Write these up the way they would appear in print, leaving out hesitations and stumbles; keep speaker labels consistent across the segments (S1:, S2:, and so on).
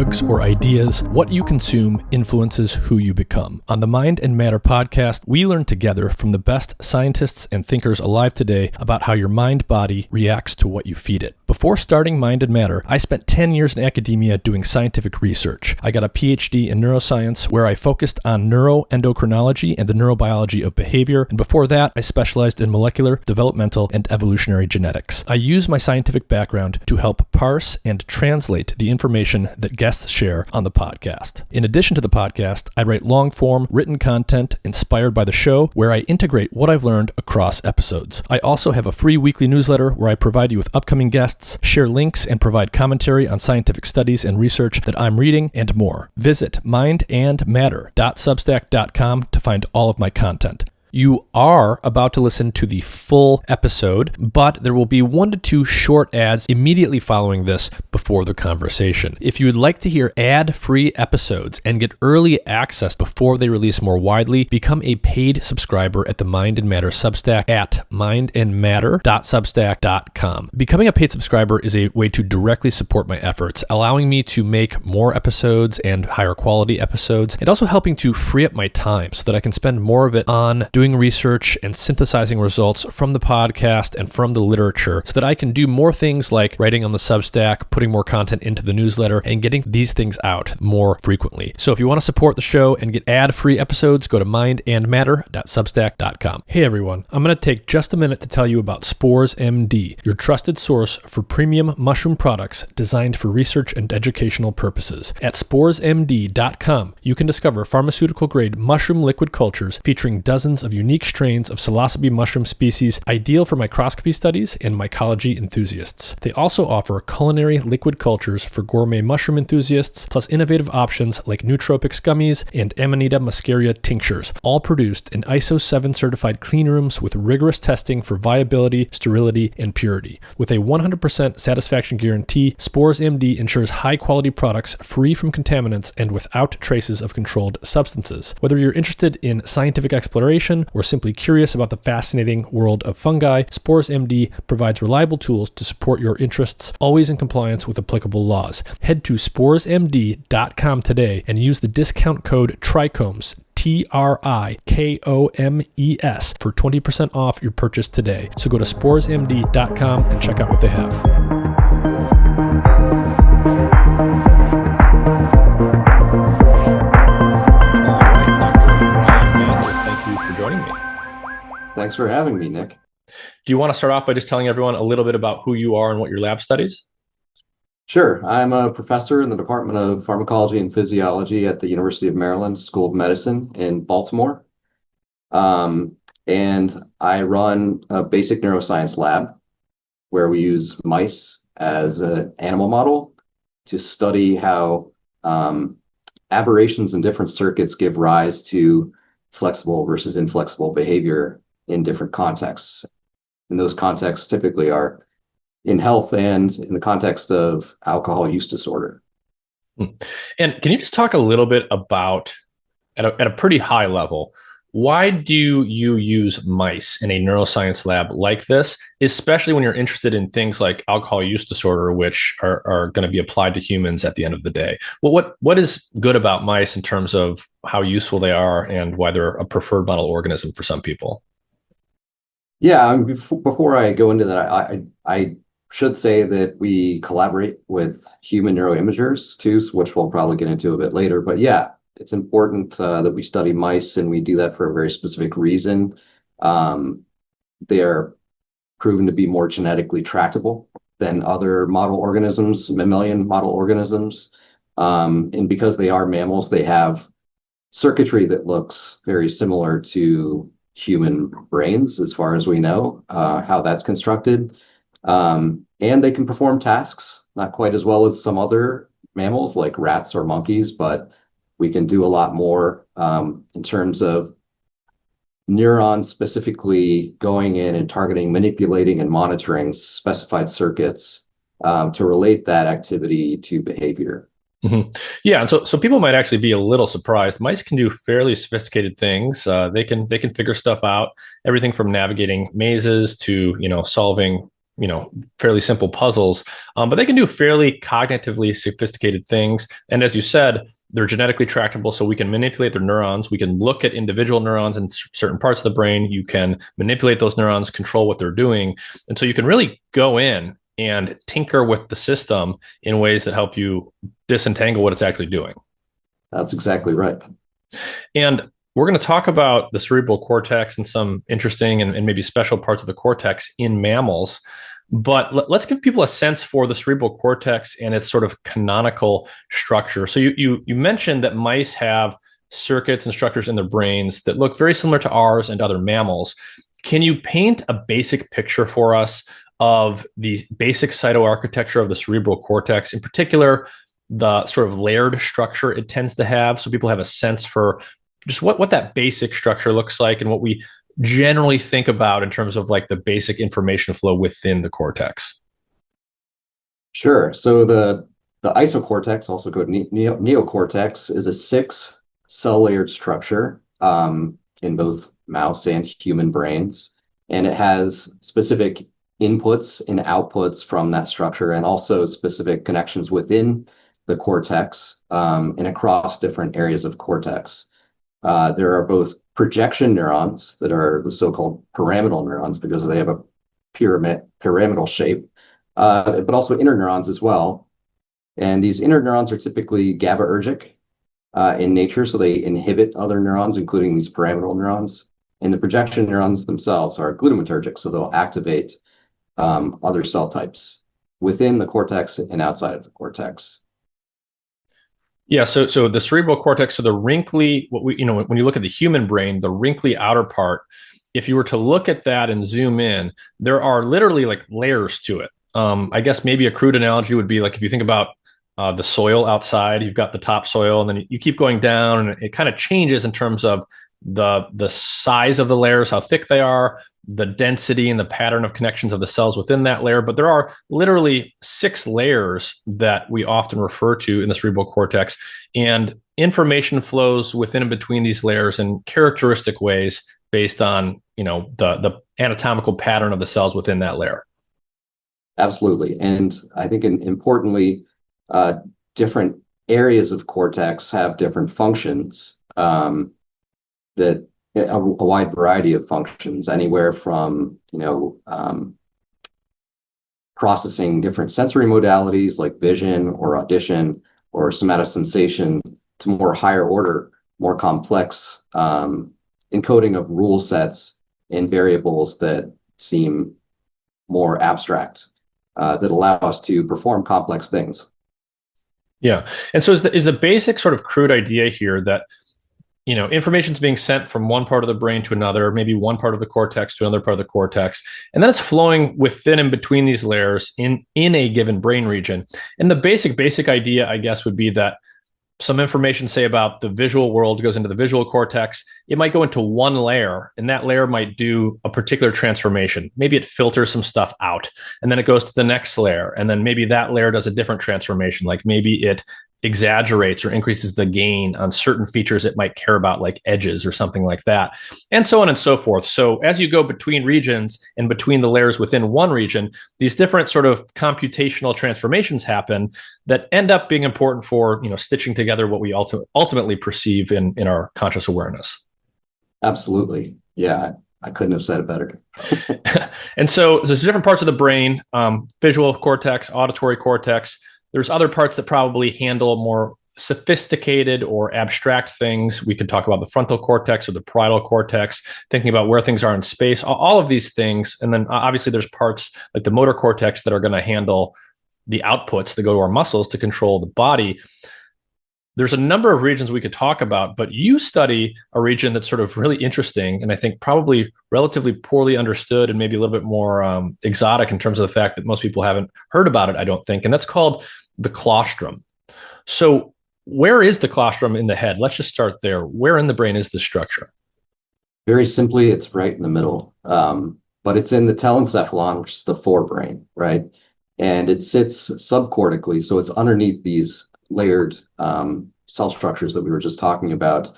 S1: drugs, or ideas, what you consume influences who you become. On the Mind and Matter podcast, we learn together from the best scientists and thinkers alive today about how your mind-body reacts to what you feed it. Before starting Mind and Matter, I spent 10 years in academia doing scientific research. I got a PhD in neuroscience where I focused on neuroendocrinology and the neurobiology of behavior, and before that, I specialized in molecular, developmental, and evolutionary genetics. I use my scientific background to help parse and translate the information that guests share on the podcast. In addition to the podcast, I write long-form written content inspired by the show where I integrate what I've learned across episodes. I also have a free weekly newsletter where I provide you with upcoming guests, share links, and provide commentary on scientific studies and research that I'm reading, and more. Visit mindandmatter.substack.com to find all of my content. You are about to listen to the full episode, but there will be 1 to 2 short ads immediately following this before the conversation. If you would like to hear ad-free episodes and get early access before they release more widely, become a paid subscriber at the Mind and Matter Substack at mindandmatter.substack.com. Becoming a paid subscriber is a way to directly support my efforts, allowing me to make more episodes and higher quality episodes, and also helping to free up my time so that I can spend more of it on doing research and synthesizing results from the podcast and from the literature so that I can do more things like writing on the Substack, putting more content into the newsletter, and getting these things out more frequently. So if you want to support the show and get ad-free episodes, go to mindandmatter.substack.com. Hey everyone, I'm going to take just a minute to tell you about Spores MD, your trusted source for premium mushroom products designed for research and educational purposes. At sporesmd.com, you can discover pharmaceutical-grade mushroom liquid cultures featuring dozens of unique strains of psilocybe mushroom species ideal for microscopy studies and mycology enthusiasts. They also offer culinary liquid cultures for gourmet mushroom enthusiasts, plus innovative options like nootropics gummies and Amanita muscaria tinctures, all produced in ISO 7 certified clean rooms with rigorous testing for viability, sterility, and purity. With a 100% satisfaction guarantee, Spores MD ensures high-quality products free from contaminants and without traces of controlled substances. Whether you're interested in scientific exploration or simply curious about the fascinating world of fungi, Spores MD provides reliable tools to support your interests, always in compliance with applicable laws. Head to sporesmd.com today and use the discount code TRICHOMES, TRIKOMES, for 20% off your purchase today. So go to sporesmd.com and check out what they have.
S2: Thanks for having me, Nick.
S1: Do you want to start off by just telling everyone a little bit about who you are and what your lab studies?
S2: Sure. I'm a professor in the Department of Pharmacology and Physiology at the University of Maryland School of Medicine in Baltimore. And I run a basic neuroscience lab where we use mice as an animal model to study how aberrations in different circuits give rise to flexible versus inflexible behavior in different contexts. And those contexts typically are in health and in the context of alcohol use disorder.
S1: And can you just talk a little bit about, at a pretty high level, why do you use mice in a neuroscience lab like this, especially when you're interested in things like alcohol use disorder, which are going to be applied to humans at the end of the day? Well, what is good about mice in terms of how useful they are and why they're a preferred model organism for some people?
S2: Yeah, before I go into that, I should say that we collaborate with human neuroimagers too, which we'll probably get into a bit later. But yeah, it's important that we study mice, and we do that for a very specific reason. They're proven to be more genetically tractable than other model organisms, mammalian model organisms. And because they are mammals, they have circuitry that looks very similar to human brains, as far as we know, how that's constructed. And they can perform tasks, not quite as well as some other mammals like rats or monkeys, but we can do a lot more in terms of neurons specifically going in and targeting, manipulating, and monitoring specified circuits to relate that activity to behavior.
S1: Mm-hmm. Yeah, and so people might actually be a little surprised. Mice can do fairly sophisticated things. They can figure stuff out, everything from navigating mazes to solving fairly simple puzzles, but they can do fairly cognitively sophisticated things. And as you said, they're genetically tractable, so we can manipulate their neurons. We can look at individual neurons in certain parts of the brain. You can manipulate those neurons, control what they're doing. And so you can really go in and tinker with the system in ways that help you disentangle what it's actually doing.
S2: That's exactly right.
S1: And we're going to talk about the cerebral cortex and some interesting and maybe special parts of the cortex in mammals. But let's give people a sense for the cerebral cortex and its sort of canonical structure. So you mentioned that mice have circuits and structures in their brains that look very similar to ours and other mammals. Can you paint a basic picture for us of the basic cytoarchitecture of the cerebral cortex, in particular, the sort of layered structure it tends to have, so people have a sense for just what that basic structure looks like and what we generally think about in terms of like the basic information flow within the cortex?
S2: Sure. So the isocortex, also called neocortex, is a 6-cell layered structure in both mouse and human brains. And it has specific inputs and outputs from that structure, and also specific connections within the cortex and across different areas of cortex. There are both projection neurons that are the so-called pyramidal neurons because they have a pyramidal shape, but also interneurons as well. And these interneurons are typically GABAergic in nature, so they inhibit other neurons, including these pyramidal neurons. And the projection neurons themselves are glutamatergic, so they'll activate other cell types within the cortex and outside of the cortex.
S1: Yeah, so the cerebral cortex, so the wrinkly, when you look at the human brain, the wrinkly outer part, if you were to look at that and zoom in, there are literally like layers to it. I guess maybe a crude analogy would be like if you think about the soil outside, you've got the topsoil, and then you keep going down, and it kind of changes in terms of the size of the layers, how thick they are, the density and the pattern of connections of the cells within that layer. But there are literally 6 layers that we often refer to in the cerebral cortex, and information flows within and between these layers in characteristic ways based on the anatomical pattern of the cells within that layer.
S2: Absolutely. And I think importantly, different areas of cortex have different functions, that a wide variety of functions, anywhere from processing different sensory modalities like vision or audition or somatosensation, to more higher order, more complex encoding of rule sets and variables that seem more abstract, that allow us to perform complex things.
S1: Yeah. And so is the basic sort of crude idea here that information is being sent from one part of the brain to another, maybe one part of the cortex to another part of the cortex, and then it's flowing within and between these layers in a given brain region. And the basic idea, I guess, would be that some information, say about the visual world, goes into the visual cortex. It might go into one layer, and that layer might do a particular transformation. Maybe it filters some stuff out, and then it goes to the next layer, and then maybe that layer does a different transformation. Like maybe it exaggerates or increases the gain on certain features it might care about, like edges or something like that, and so on and so forth. So as you go between regions and between the layers within one region, these different sort of computational transformations happen that end up being important for stitching together what we ultimately perceive in our conscious awareness.
S2: Absolutely. Yeah, I couldn't have said it better.
S1: And so there's different parts of the brain, visual cortex, auditory cortex. There's other parts that probably handle more sophisticated or abstract things. We could talk about the frontal cortex or the parietal cortex, thinking about where things are in space, all of these things. And then obviously there's parts like the motor cortex that are going to handle the outputs that go to our muscles to control the body. There's a number of regions we could talk about, but you study a region that's sort of really interesting and I think probably relatively poorly understood and maybe a little bit more exotic in terms of the fact that most people haven't heard about it, I don't think. And that's called the claustrum. So where is the claustrum in the head? Let's just start there. Where in the brain is this structure?
S2: Very simply, it's right in the middle, but it's in the telencephalon, which is the forebrain, right? And it sits subcortically, so it's underneath these layered cell structures that we were just talking about,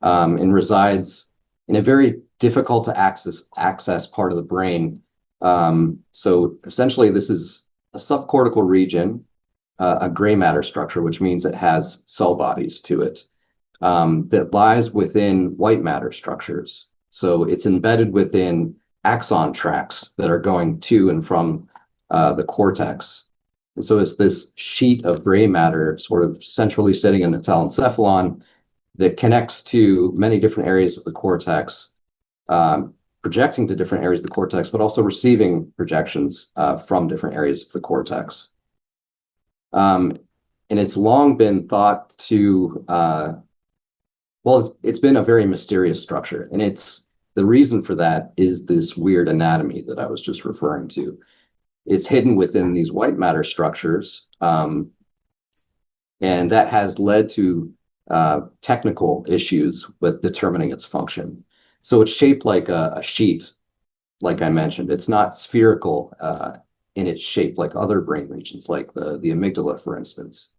S2: and resides in a very difficult to access part of the brain So essentially, this is a subcortical region, a gray matter structure, which means it has cell bodies to it, that lies within white matter structures. So it's embedded within axon tracks that are going to and from the cortex. And so it's this sheet of gray matter sort of centrally sitting in the telencephalon that connects to many different areas of the cortex, projecting to different areas of the cortex, but also receiving projections from different areas of the cortex. And it's long been thought to, it's been a very mysterious structure. And the reason for that is this weird anatomy that I was just referring to. It's hidden within these white matter structures. And that has led to technical issues with determining its function. So it's shaped like a sheet, like I mentioned. It's not spherical in its shape like other brain regions, like the amygdala, for instance.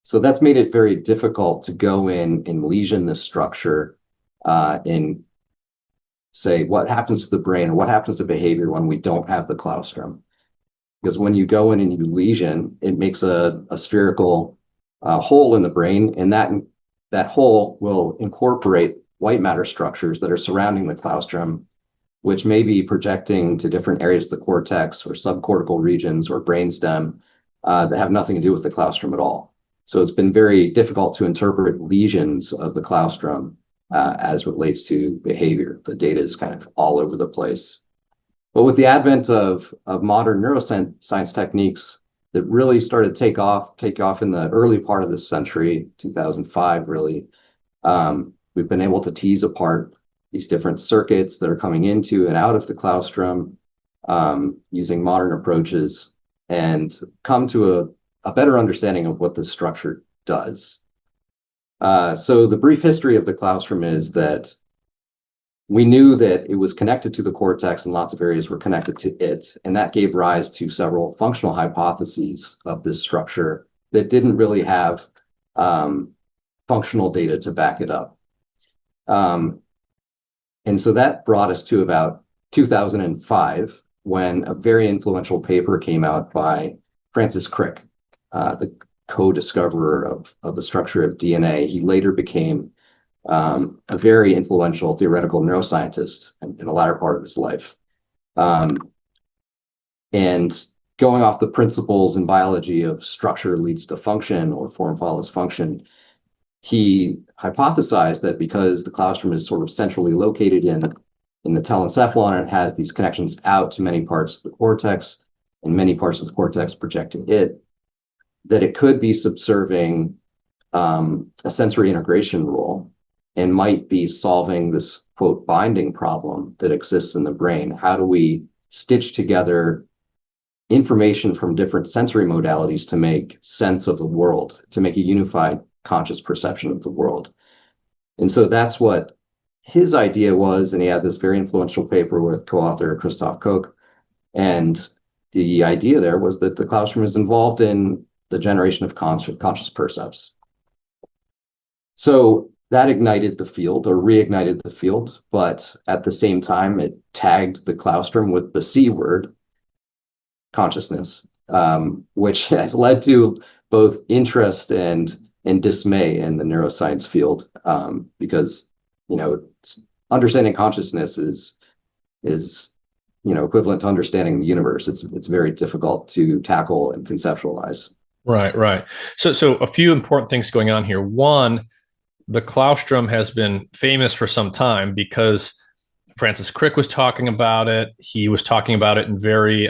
S2: So that's made it very difficult to go in and lesion this structure and say what happens to the brain or what happens to behavior when we don't have the claustrum. Because when you go in and you lesion, it makes a spherical hole in the brain, and that hole will incorporate white matter structures that are surrounding the claustrum, which may be projecting to different areas of the cortex or subcortical regions or brainstem that have nothing to do with the claustrum at all. So it's been very difficult to interpret lesions of the claustrum as relates to behavior. The data is kind of all over the place. But with the advent of modern neuroscience techniques that really started to take off in the early part of this century, 2005 really, we've been able to tease apart these different circuits that are coming into and out of the claustrum using modern approaches and come to a better understanding of what this structure does. So the brief history of the claustrum is that we knew that it was connected to the cortex and lots of areas were connected to it. And that gave rise to several functional hypotheses of this structure that didn't really have functional data to back it up. And so that brought us to about 2005, when a very influential paper came out by Francis Crick, the co-discoverer of the structure of DNA. He later became a very influential theoretical neuroscientist in the latter part of his life. And going off the principles in biology of structure leads to function or form follows function, he hypothesized that because the claustrum is sort of centrally located in the telencephalon, and it has these connections out to many parts of the cortex and many parts of the cortex projecting it, that it could be subserving a sensory integration rule and might be solving this, quote, binding problem that exists in the brain. How do we stitch together information from different sensory modalities to make sense of the world, to make a unified conscious perception of the world? And so that's what his idea was. And he had this very influential paper with co-author Christoph Koch. And the idea there was that the claustrum is involved in the generation of conscious percepts. So that ignited the field or reignited the field, but at the same time, it tagged the claustrum with the C word, consciousness, which has led to both interest and dismay in the neuroscience field, because understanding consciousness is equivalent to understanding the universe. It's very difficult to tackle and conceptualize.
S1: Right. So a few important things going on here. One, the claustrum has been famous for some time because Francis Crick was talking about it. He was talking about it in very,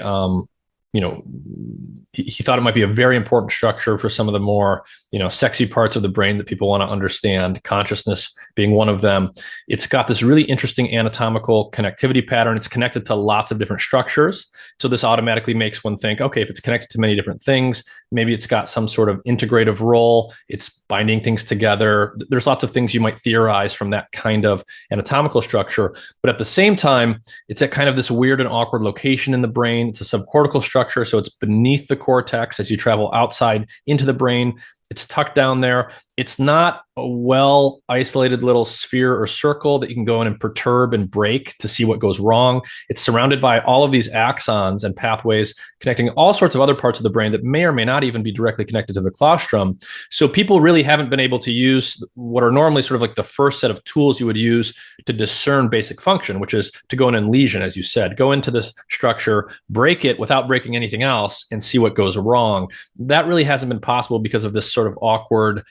S1: he thought it might be a very important structure for some of the more, sexy parts of the brain that people want to understand, consciousness being one of them. It's got this really interesting anatomical connectivity pattern. It's connected to lots of different structures. So this automatically makes one think, okay, if it's connected to many different things, maybe it's got some sort of integrative role. It's binding things together. There's lots of things you might theorize from that kind of anatomical structure. But at the same time, it's at kind of this weird and awkward location in the brain. It's a subcortical structure, so it's beneath the cortex as you travel outside into the brain. It's tucked down there. It's not a well isolated little sphere or circle that you can go in and perturb and break to see what goes wrong. It's surrounded by all of these axons and pathways connecting all sorts of other parts of the brain that may or may not even be directly connected to the claustrum. So people really haven't been able to use what are normally sort of like the first set of tools you would use to discern basic function, which is to go in and lesion, as you said, go into this structure, break it without breaking anything else and see what goes wrong. That really hasn't been possible because of this sort of awkward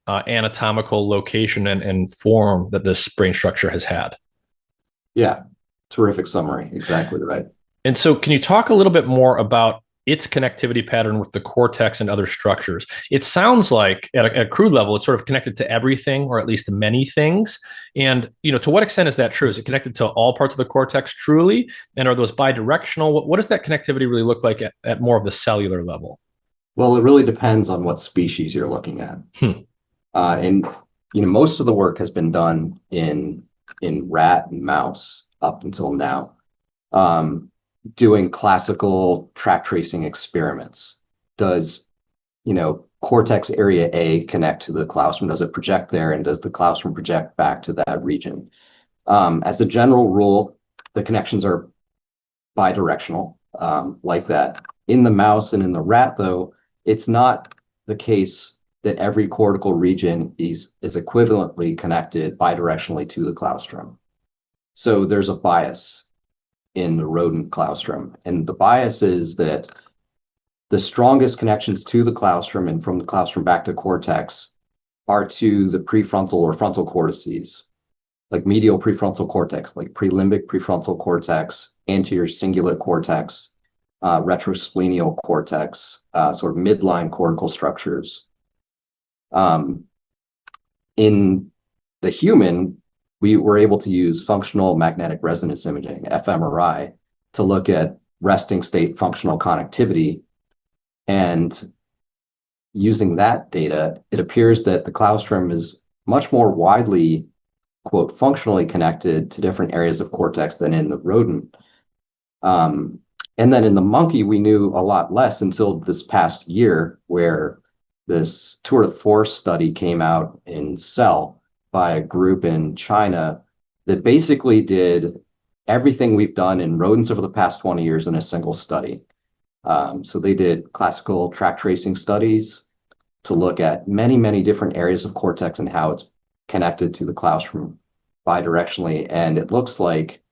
S1: anatomical location and form that this brain structure has had.
S2: Yeah, terrific summary. Exactly right.
S1: And so can you talk a little bit more about its connectivity pattern with the cortex and other structures? It sounds like at a crude level, it's sort of connected to everything, or at least many things. And, to what extent is that true? Is it connected to all parts of the cortex truly? And are those bidirectional? What does that connectivity really look like at more of the cellular level?
S2: Well, it really depends on what species you're looking at. And most of the work has been done in rat and mouse up until now, doing classical track tracing experiments. Does cortex area A connect to the claustrum? Does it project there, and does the claustrum project back to that region? As a general rule, the connections are bidirectional, like that. In the mouse and in the rat, though, it's not the case that every cortical region is equivalently connected bidirectionally to the claustrum. So there's a bias in the rodent claustrum. And the bias is that the strongest connections to the claustrum and from the claustrum back to cortex are to the prefrontal or frontal cortices, like medial prefrontal cortex, like prelimbic prefrontal cortex, anterior cingulate cortex, retrosplenial cortex, sort of midline cortical structures. In the human, we were able to use functional magnetic resonance imaging, fMRI, to look at resting state functional connectivity. And using that data, it appears that the claustrum is much more widely, quote, functionally connected to different areas of cortex than in the rodent. And then in the monkey, we knew a lot less until this past year, where this tour de force study came out in Cell by a group in China that basically did everything we've done in rodents over the past 20 years in a single study. So they did classical track tracing studies to look at many, many different areas of cortex and how it's connected to the claustrum bidirectionally. And it looks like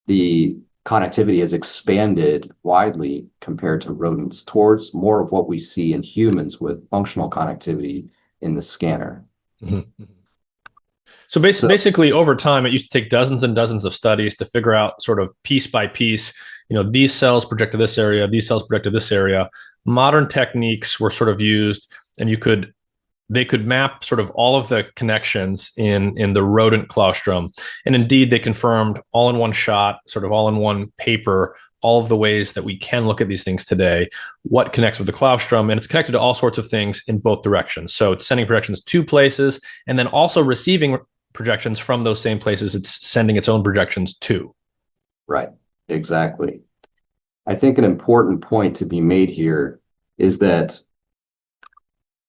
S2: the connectivity has expanded widely compared to rodents towards more of what we see in humans with functional connectivity in the scanner.
S1: Mm-hmm. So basically, over time, it used to take dozens and dozens of studies to figure out sort of piece by piece, these cells project to this area, these cells project to this area. Modern techniques were sort of used, and they could map sort of all of the connections in the rodent claustrum. And indeed, they confirmed all in one shot, sort of all in one paper, all of the ways that we can look at these things today, what connects with the claustrum, and it's connected to all sorts of things in both directions. So it's sending projections to places and then also receiving projections from those same places it's sending its own projections to.
S2: Right, exactly. I think an important point to be made here is that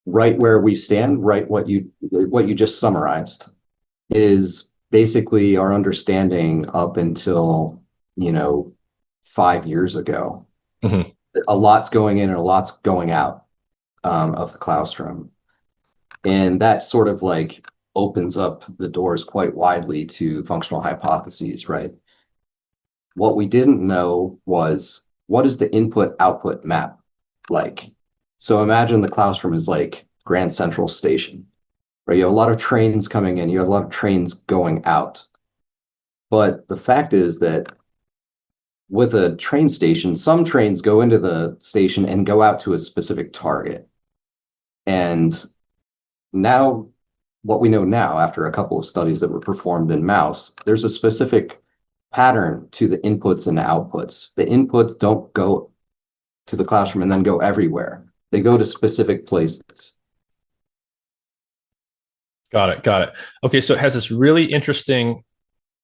S2: right where we stand, right, what you just summarized is basically our understanding up until 5 years ago.
S1: Mm-hmm.
S2: A lot's going in and a lot's going out of the claustrum, and that sort of like opens up the doors quite widely to functional hypotheses, right? What we didn't know was, what is the input-output map like? So imagine the claustrum is like Grand Central Station, right? You have a lot of trains coming in, you have a lot of trains going out. But the fact is that with a train station, some trains go into the station and go out to a specific target. And now, what we know now, after a couple of studies that were performed in mouse, there's a specific pattern to the inputs and the outputs. The inputs don't go to the claustrum and then go everywhere. They go to specific places.
S1: Got it. Okay, so it has this really interesting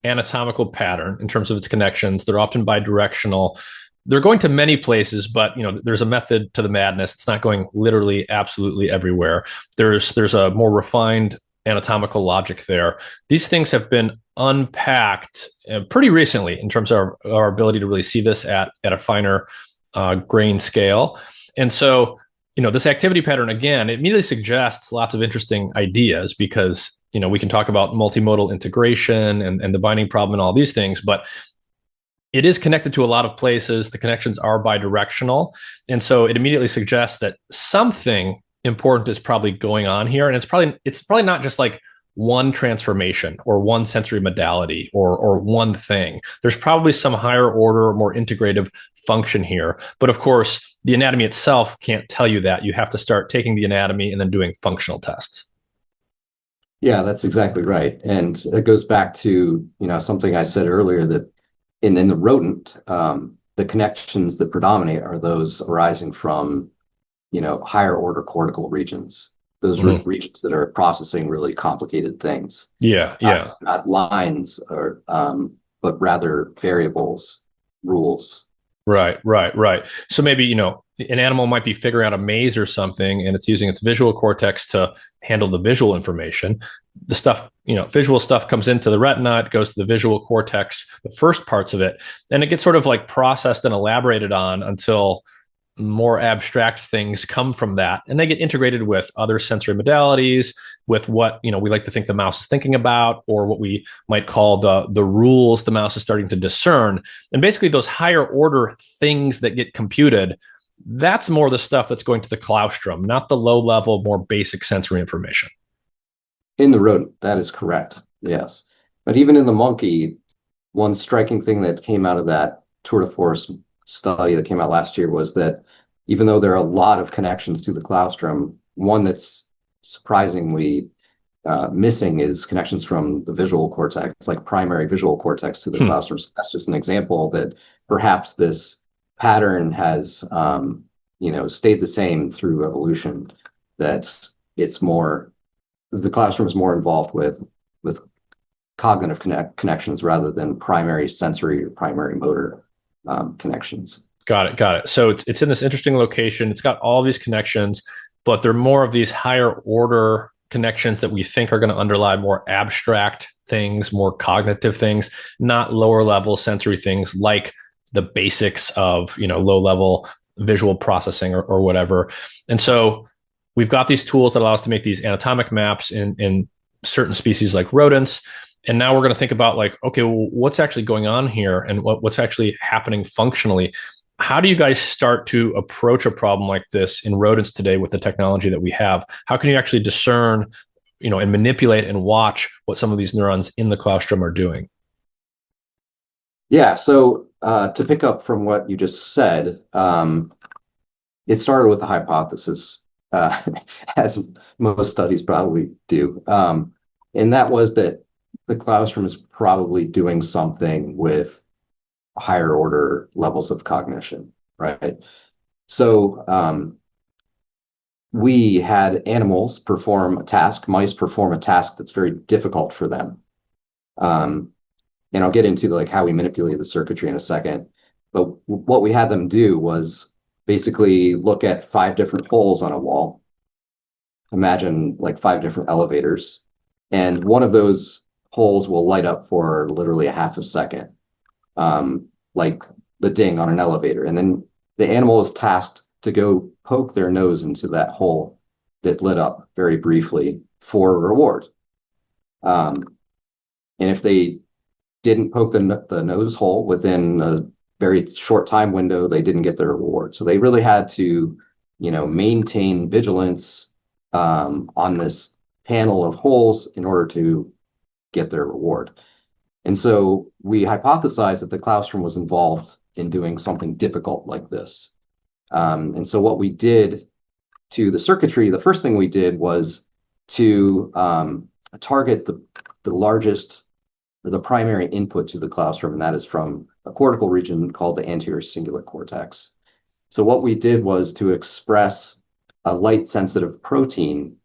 S1: anatomical pattern in terms of its connections. They're often bidirectional. they're going to many places, but there's a method to the madness. It's not going literally absolutely everywhere. There's a more refined anatomical logic there. These things have been unpacked pretty recently in terms of our ability to really see this at a finer grain scale. And so, this activity pattern, again, it immediately suggests lots of interesting ideas because, we can talk about multimodal integration and the binding problem and all these things, but it is connected to a lot of places. The connections are bidirectional. And so it immediately suggests that something important is probably going on here. And it's probably not just like one transformation or one sensory modality or one thing. There's probably some higher order, more integrative function here. But of course, the anatomy itself can't tell you that. You have to start taking the anatomy and then doing functional tests.
S2: Yeah, that's exactly right. And it goes back to, something I said earlier that in the rodent, the connections that predominate are those arising from, higher order cortical regions, those regions that are processing really complicated things.
S1: Yeah.
S2: Not lines but rather variables, rules.
S1: Right. So maybe, an animal might be figuring out a maze or something, and it's using its visual cortex to handle the visual information. The stuff, visual stuff comes into the retina, it goes to the visual cortex, the first parts of it, and it gets sort of like processed and elaborated on until more abstract things come from that, and they get integrated with other sensory modalities, with what we like to think the mouse is thinking about, or what we might call the rules the mouse is starting to discern. And basically those higher order things that get computed, that's more the stuff that's going to the claustrum, not the low level, more basic sensory information.
S2: In the rodent, that is correct. Yes. But even in the monkey, one striking thing that came out of that tour de force study that came out last year was that even though there are a lot of connections to the claustrum, one that's surprisingly missing is connections from the visual cortex, like primary visual cortex to the claustrum. So that's just an example that perhaps this pattern has, stayed the same through evolution, that the claustrum is more involved with cognitive connections rather than primary sensory or primary motor connections.
S1: Got it. So it's in this interesting location. It's got all these connections, but they're more of these higher order connections that we think are going to underlie more abstract things, more cognitive things, not lower level sensory things like the basics of, low level visual processing or whatever. And so we've got these tools that allow us to make these anatomic maps in certain species like rodents. And now we're going to think about like, okay, well, what's actually going on here and what's actually happening functionally? How do you guys start to approach a problem like this in rodents today with the technology that we have? How can you actually discern, and manipulate and watch what some of these neurons in the claustrum are doing?
S2: Yeah. So to pick up from what you just said, it started with a hypothesis, as most studies probably do. And that was that the claustrum is probably doing something with higher order levels of cognition, right? So we had animals perform a task, mice perform a task that's very difficult for them. And I'll get into like how we manipulate the circuitry in a second. But what we had them do was basically look at 5 different holes on a wall. Imagine like 5 different elevators. And one of those holes will light up for literally a half a second, like the ding on an elevator. And then the animal is tasked to go poke their nose into that hole that lit up very briefly for a reward. And if they didn't poke the nose hole within a very short time window, they didn't get their reward. So they really had to, maintain vigilance on this panel of holes in order to get their reward. And so we hypothesized that the claustrum was involved in doing something difficult like this. And so what we did to the circuitry, the first thing we did was to target the largest or the primary input to the claustrum, and that is from a cortical region called the anterior cingulate cortex. So what we did was to express a light-sensitive protein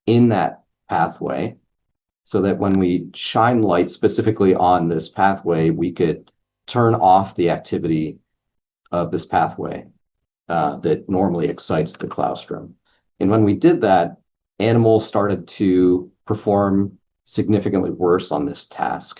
S2: in that pathway so that when we shine light specifically on this pathway, we could turn off the activity of this pathway that normally excites the claustrum. And when we did that, animals started to perform significantly worse on this task.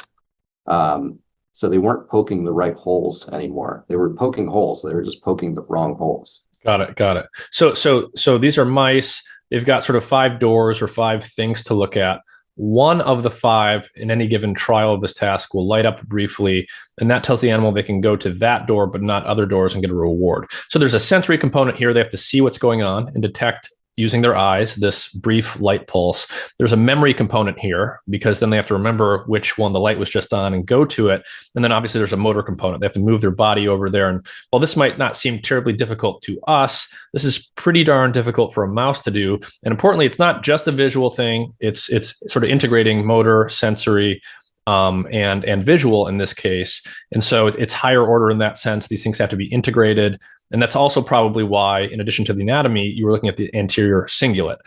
S2: So they weren't poking the right holes anymore. They were poking holes. They were just poking the wrong holes.
S1: Got it. So these are mice. They've got sort of 5 doors or 5 things to look at. One of the 5 in any given trial of this task will light up briefly, and that tells the animal they can go to that door, but not other doors, and get a reward. So there's a sensory component here. They have to see what's going on and detect, using their eyes, this brief light pulse. There's a memory component here, because then they have to remember which one the light was just on and go to it. And then obviously there's a motor component. They have to move their body over there. And while this might not seem terribly difficult to us, this is pretty darn difficult for a mouse to do. And importantly, it's not just a visual thing. It's sort of integrating motor, sensory, and visual in this case. And so it's higher order in that sense. These things have to be integrated. And that's also probably why, in addition to the anatomy, you were looking at the anterior cingulate.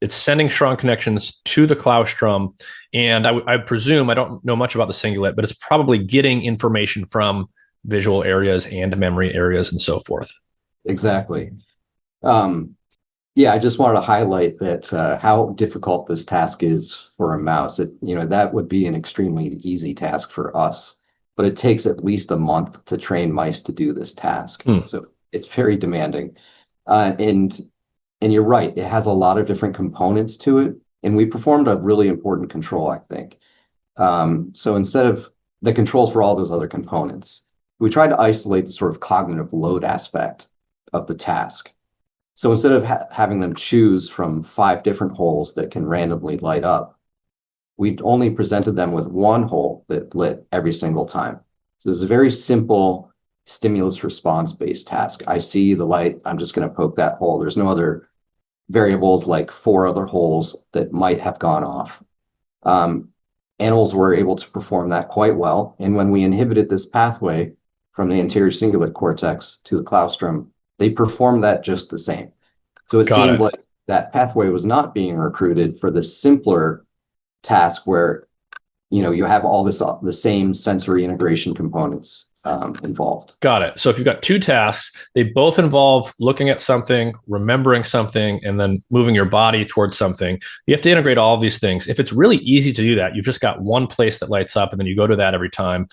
S1: It's sending strong connections to the claustrum. And I presume, I don't know much about the cingulate, but it's probably getting information from visual areas and memory areas and so forth.
S2: Exactly. Yeah, I just wanted to highlight that how difficult this task is for a mouse. That would be an extremely easy task for us, but it takes at least a month to train mice to do this task. So it's very demanding. And you're right, it has a lot of different components to it. And we performed a really important control, I think. So instead of the controls for all those other components, we tried to isolate the sort of cognitive load aspect of the task. So instead of having them choose from 5 different holes that can randomly light up, we only presented them with one hole that lit every single time. So it's a very simple stimulus response based task. I see the light, I'm just going to poke that hole. There's no other variables like 4 other holes that might have gone off. Animals were able to perform that quite well. And when we inhibited this pathway from the anterior cingulate cortex to the claustrum, they performed that just the same. So it seemed like that pathway was not being recruited for the simpler task where, you have all the same sensory integration components involved.
S1: Got it. So if you've got 2 tasks, they both involve looking at something, remembering something, and then moving your body towards something. You have to integrate all of these things. If it's really easy to do that, you've just got one place that lights up and then you go to that every time.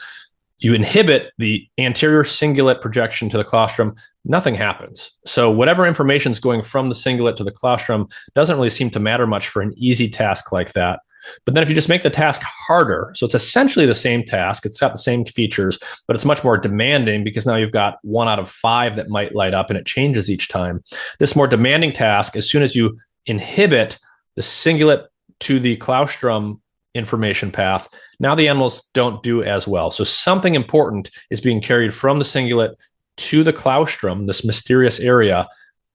S1: You inhibit the anterior cingulate projection to the claustrum, nothing happens. So whatever information is going from the cingulate to the claustrum doesn't really seem to matter much for an easy task like that. But then if you just make the task harder, so it's essentially the same task, it's got the same features, but it's much more demanding because now you've got 1 out of 5 that might light up and it changes each time. This more demanding task, as soon as you inhibit the cingulate to the claustrum information path, now the animals don't do as well. So something important is being carried from the cingulate to the claustrum, this mysterious area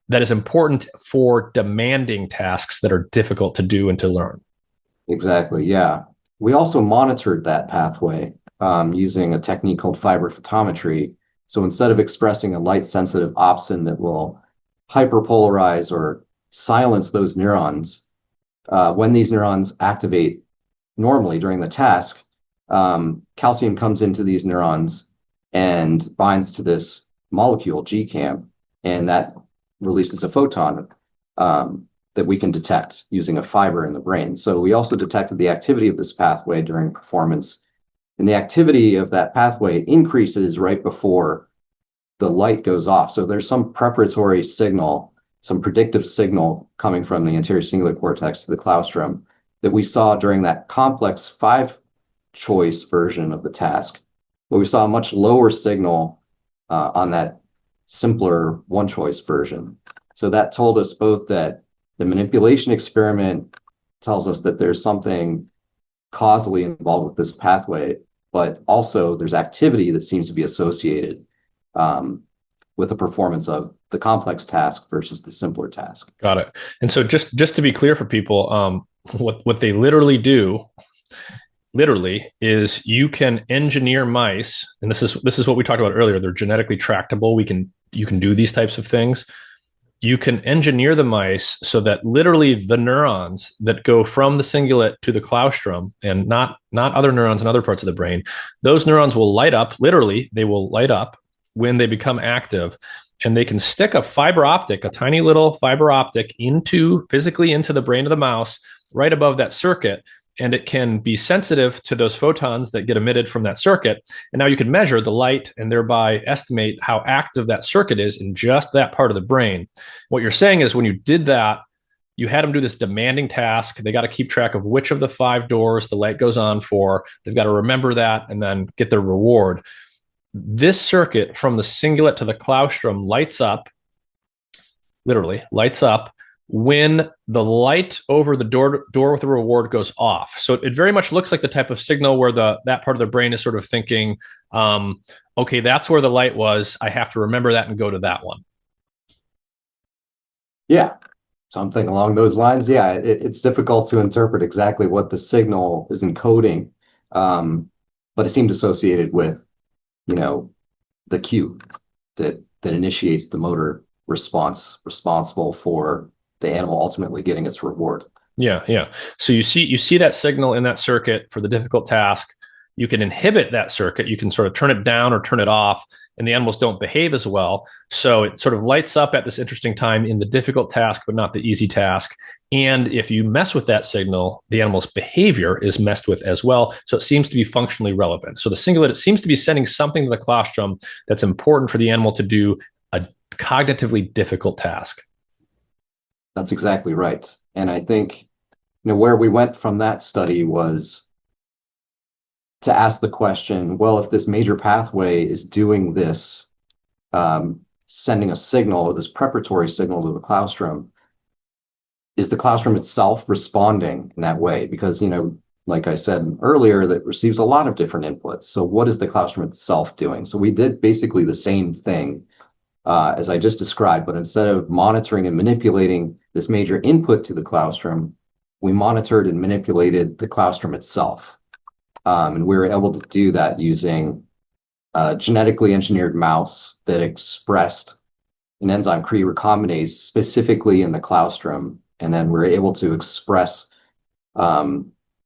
S1: that is important for demanding tasks that are difficult to do and to learn.
S2: Exactly, yeah. We also monitored that pathway using a technique called fiber photometry. So instead of expressing a light-sensitive opsin that will hyperpolarize or silence those neurons, when these neurons activate normally during the task, calcium comes into these neurons and binds to this molecule, GCAM, and that releases a photon that we can detect using a fiber in the brain. So we also detected the activity of this pathway during performance, and the activity of that pathway increases right before the light goes off. So there's some preparatory signal, some predictive signal coming from the anterior cingulate cortex to the claustrum that we saw during that complex 5-choice version of the task, but we saw a much lower signal on that simpler 1-choice version. So that told us both that the manipulation experiment tells us that there's something causally involved with this pathway, but also there's activity that seems to be associated with the performance of the complex task versus the simpler task.
S1: Got it. And so just to be clear for people, what they literally do is you can engineer mice, and this is what we talked about earlier. They're genetically tractable. You can do these types of things. You can engineer the mice so that literally the neurons that go from the cingulate to the claustrum, and not other neurons in other parts of the brain, those neurons will light up. Literally, they will light up when they become active, and they can stick a fiber optic, a tiny little fiber optic, physically into the brain of the mouse right above that circuit. And it can be sensitive to those photons that get emitted from that circuit. And now you can measure the light and thereby estimate how active that circuit is in just that part of the brain. What you're saying is when you did that, you had them do this demanding task. They got to keep track of which of the 5 doors the light goes on for. They've got to remember that and then get their reward. This circuit from the cingulate to the claustrum lights up, literally lights up, when the light over the door with the reward goes off. So it very much looks like the type of signal where that part of the brain is sort of thinking, okay, that's where the light was. I have to remember that and go to that one.
S2: Yeah, something along those lines. Yeah, it's difficult to interpret exactly what the signal is encoding, but it seemed associated with, the cue that initiates the motor response responsible for the animal ultimately getting its reward.
S1: Yeah. So you see that signal in that circuit for the difficult task. You can inhibit that circuit. You can sort of turn it down or turn it off, and the animals don't behave as well. So it sort of lights up at this interesting time in the difficult task, but not the easy task. And if you mess with that signal, the animal's behavior is messed with as well. So it seems to be functionally relevant. So the cingulate, it seems to be sending something to the claustrum that's important for the animal to do a cognitively difficult task.
S2: That's exactly right. And I think, where we went from that study was to ask the question, well, if this major pathway is doing this, sending a signal, this preparatory signal to the claustrum, is the claustrum itself responding in that way? Because, like I said earlier, that receives a lot of different inputs. So what is the claustrum itself doing? So we did basically the same thing as I just described, but instead of monitoring and manipulating this major input to the claustrum, we monitored and manipulated the claustrum itself. And we were able to do that using a genetically engineered mouse that expressed an enzyme Cre recombinase specifically in the claustrum. And then we were able to express the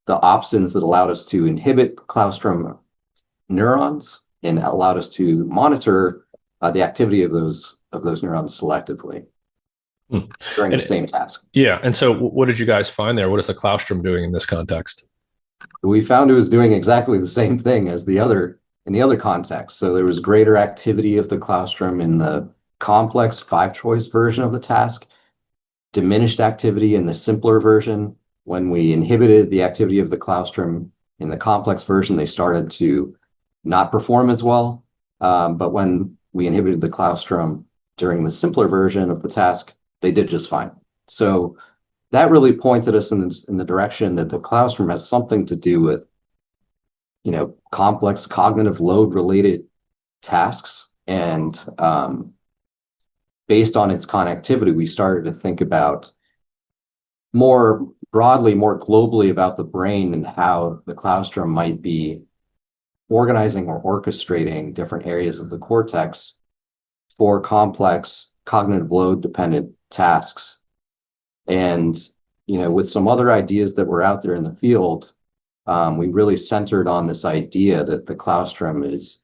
S2: opsins that allowed us to inhibit claustrum neurons and allowed us to monitor the activity of those neurons selectively during the same task.
S1: Yeah. And so what did you guys find there? What is the claustrum doing in this context?
S2: We found it was doing exactly the same thing as in the other context. So there was greater activity of the claustrum in the complex 5-choice version of the task, diminished activity in the simpler version. When we inhibited the activity of the claustrum in the complex version, they started to not perform as well. But when we inhibited the claustrum during the simpler version of the task, they did just fine. So that really pointed us in the direction that the claustrum has something to do with, complex cognitive load related tasks. And based on its connectivity, we started to think about more broadly, more globally about the brain and how the claustrum might be organizing or orchestrating different areas of the cortex for complex cognitive load dependent tasks. And, with some other ideas that were out there in the field, we really centered on this idea that the claustrum is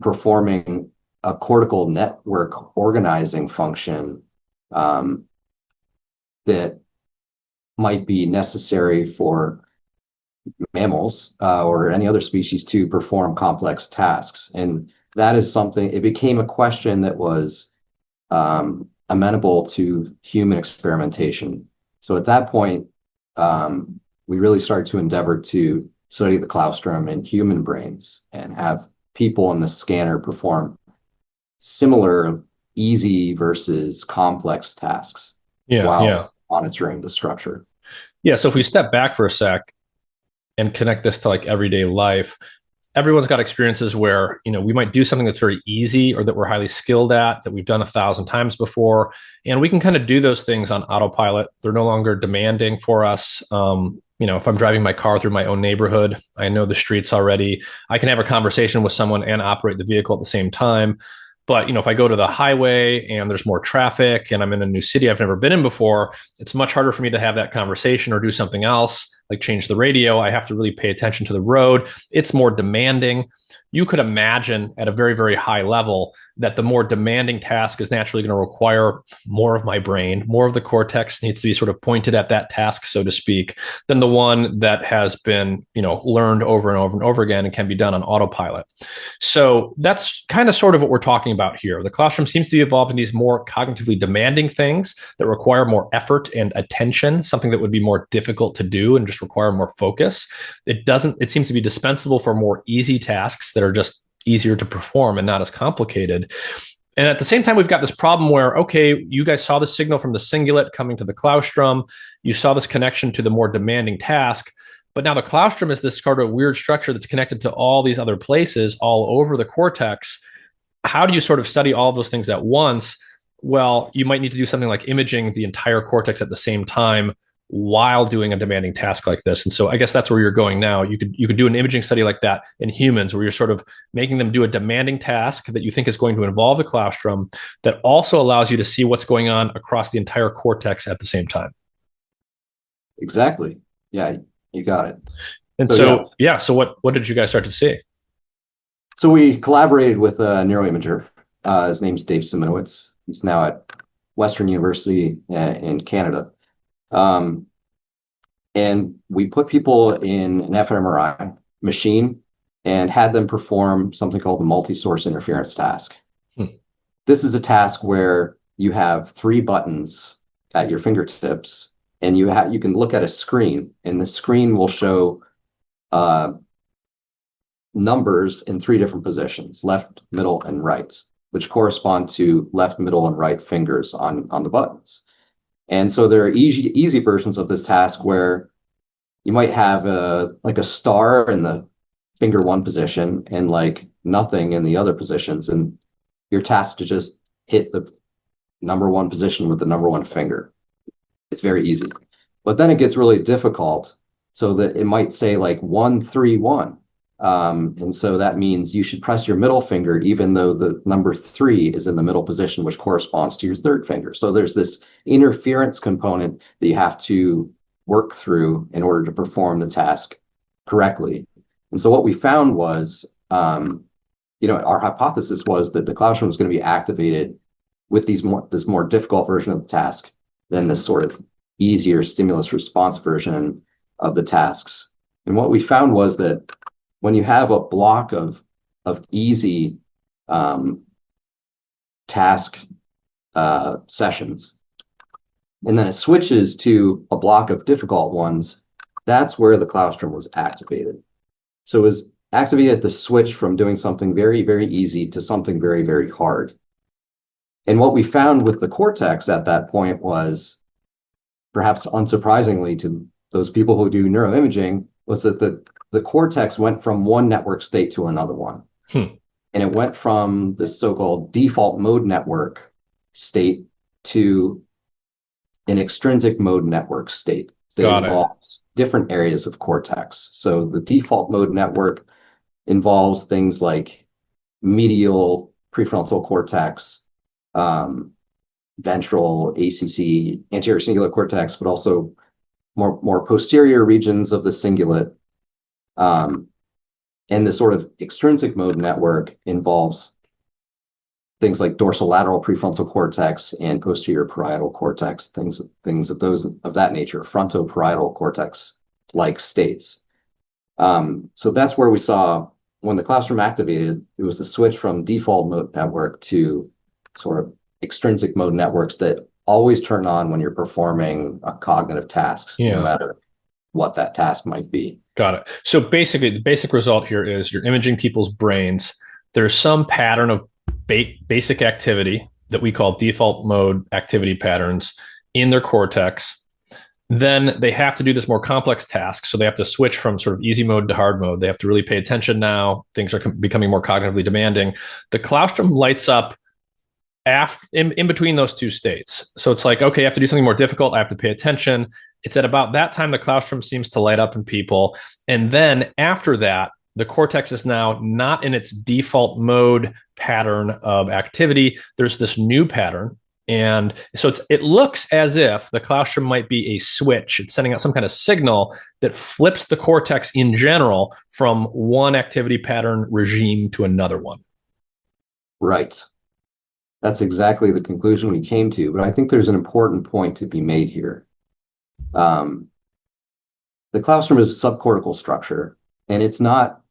S2: performing a cortical network organizing function that might be necessary for mammals or any other species to perform complex tasks. And that is something, it became a question that was amenable to human experimentation. So at that point, we really started to endeavor to study the claustrum in human brains and have people in the scanner perform similar easy versus complex tasks while monitoring the structure.
S1: Yeah. So if we step back for a sec and connect this to like everyday life, everyone's got experiences where, we might do something that's very easy or that we're highly skilled at, that we've done 1,000 times before. And we can kind of do those things on autopilot. They're no longer demanding for us. If I'm driving my car through my own neighborhood, I know the streets already. I can have a conversation with someone and operate the vehicle at the same time. But, if I go to the highway and there's more traffic and I'm in a new city I've never been in before, it's much harder for me to have that conversation or do something else, like change the radio. I have to really pay attention to the road. It's more demanding. you could imagine at a very, very high level that the more demanding task is naturally going to require more of my brain, more of the cortex needs to be sort of pointed at that task, so to speak, than the one that has been, learned over and over and over again and can be done on autopilot. So that's kind of sort of what we're talking about here. The claustrum seems to be evolved in these more cognitively demanding things that require more effort and attention, something that would be more difficult to do and just require more focus. It seems to be dispensable for more easy tasks that are just easier to perform and not as complicated. And at the same time, we've got this problem where, okay, you guys saw the signal from the cingulate coming to the claustrum. You saw this connection to the more demanding task. But now the claustrum is this sort of weird structure that's connected to all these other places all over the cortex. How do you sort of study all of those things at once? Well, you might need to do something like imaging the entire cortex at the same time while doing a demanding task like this. And so I guess that's where you're going now. You could do an imaging study like that in humans where you're sort of making them do a demanding task that you think is going to involve the claustrum that also allows you to see what's going on across the entire cortex at the same time.
S2: Exactly. Yeah, you got it.
S1: And so what did you guys start to see?
S2: So we collaborated with a neuroimager. His name's Dave Simonowitz. He's now at Western University in Canada. And we put people in an fMRI machine and had them perform something called the multi-source interference task. This is a task where you have 3 buttons at your fingertips, and you can look at a screen, and the screen will show numbers in 3 different positions: left, middle, and right, which correspond to left, middle, and right fingers on the buttons. And so there are easy versions of this task where you might have a star in the finger 1 position and like nothing in the other positions, and you're tasked to just hit the number 1 position with the number 1 finger. It's very easy. But then it gets really difficult, so that it might say like 1, 3, 1. And so that means you should press your middle finger, even though the number 3 is in the middle position, which corresponds to your 3rd finger. So there's this interference component that you have to work through in order to perform the task correctly. And so what we found was, our hypothesis was that the claustrum was going to be activated with this more difficult version of the task than this sort of easier stimulus response version of the tasks. And what we found was that when you have a block of easy task sessions, and then it switches to a block of difficult ones, that's where the claustrum was activated. So it was activated the switch from doing something very, very easy to something very, very hard. And what we found with the cortex at that point was, perhaps unsurprisingly to those people who do neuroimaging, was that the cortex went from one network state to another one. And it went from the so-called default mode network state to an extrinsic mode network state that involves different areas of cortex. So the default mode network involves things like medial prefrontal cortex, ventral ACC, anterior cingulate cortex, but also more posterior regions of the cingulate. And the sort of extrinsic mode network involves things like dorsolateral prefrontal cortex and posterior parietal cortex, things of that nature, frontoparietal cortex like states. So that's where we saw, when the claustrum activated, it was the switch from default mode network to sort of extrinsic mode networks that always turn on when you're performing a cognitive task, no matter what that task might be.
S1: Got it. So basically, the basic result here is you're imaging people's brains. There's some pattern of basic activity that we call default mode activity patterns in their cortex. Then they have to do this more complex task. So they have to switch from sort of easy mode to hard mode. They have to really pay attention now. Things are becoming more cognitively demanding. The claustrum lights up in between those two states. So it's like, okay, I have to do something more difficult. I have to pay attention. It's at about that time the claustrum seems to light up in people. And then after that, the cortex is now not in its default mode pattern of activity. There's this new pattern And so it looks as if the claustrum might be a switch. It's sending out some kind of signal that flips the cortex in general from one activity pattern regime to another one.
S2: Right. That's exactly the conclusion we came to. But I think there's an important point to be made here. The claustrum is a subcortical structure, and it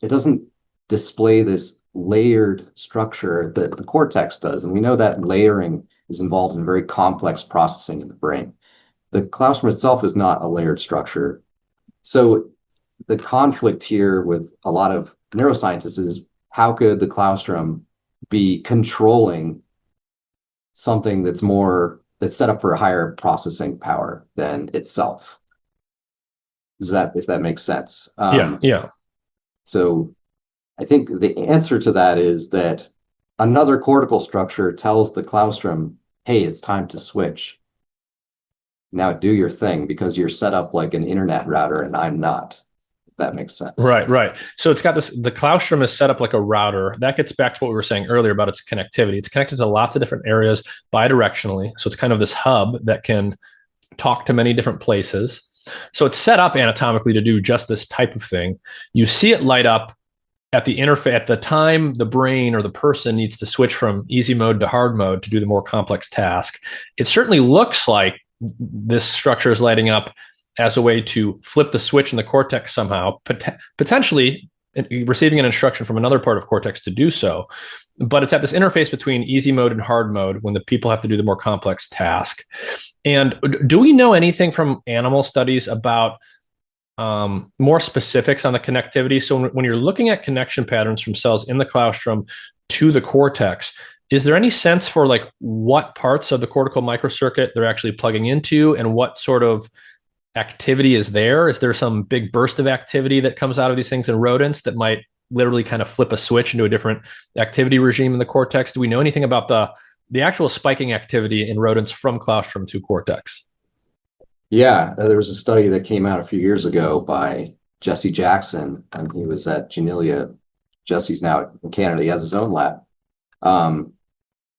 S2: doesn't display this layered structure that the cortex does. And we know that layering is involved in very complex processing in the brain. The claustrum itself is not a layered structure. So the conflict here with a lot of neuroscientists is, how could the claustrum be controlling something that's set up for a higher processing power than itself? If that makes sense?
S1: Yeah.
S2: So I think the answer to that is that another cortical structure tells the claustrum, hey, it's time to switch. Now do your thing, because you're set up like an internet router and I'm not. If that makes sense.
S1: Right. So it's got the claustrum is set up like a router. That gets back to what we were saying earlier about its connectivity. It's connected to lots of different areas bidirectionally. So it's kind of this hub that can talk to many different places. So it's set up anatomically to do just this type of thing. You see it light up at the interface at the time the brain or the person needs to switch from easy mode to hard mode to do the more complex task. It certainly looks like this structure is lighting up as a way to flip the switch in the cortex somehow, potentially receiving an instruction from another part of cortex to do so. But it's at this interface between easy mode and hard mode when the people have to do the more complex task. And do we know anything from animal studies about more specifics on the connectivity? So when you're looking at connection patterns from cells in the claustrum to the cortex, is there any sense for like what parts of the cortical microcircuit they're actually plugging into and what sort of activity is there? Is there some big burst of activity that comes out of these things in rodents that might literally kind of flip a switch into a different activity regime in the cortex? Do we know anything about the actual spiking activity in rodents from claustrum to cortex?
S2: Yeah, there was a study that came out a few years ago by Jesse Jackson, and he was at Janelia. Jesse's now in Canada. He has his own lab.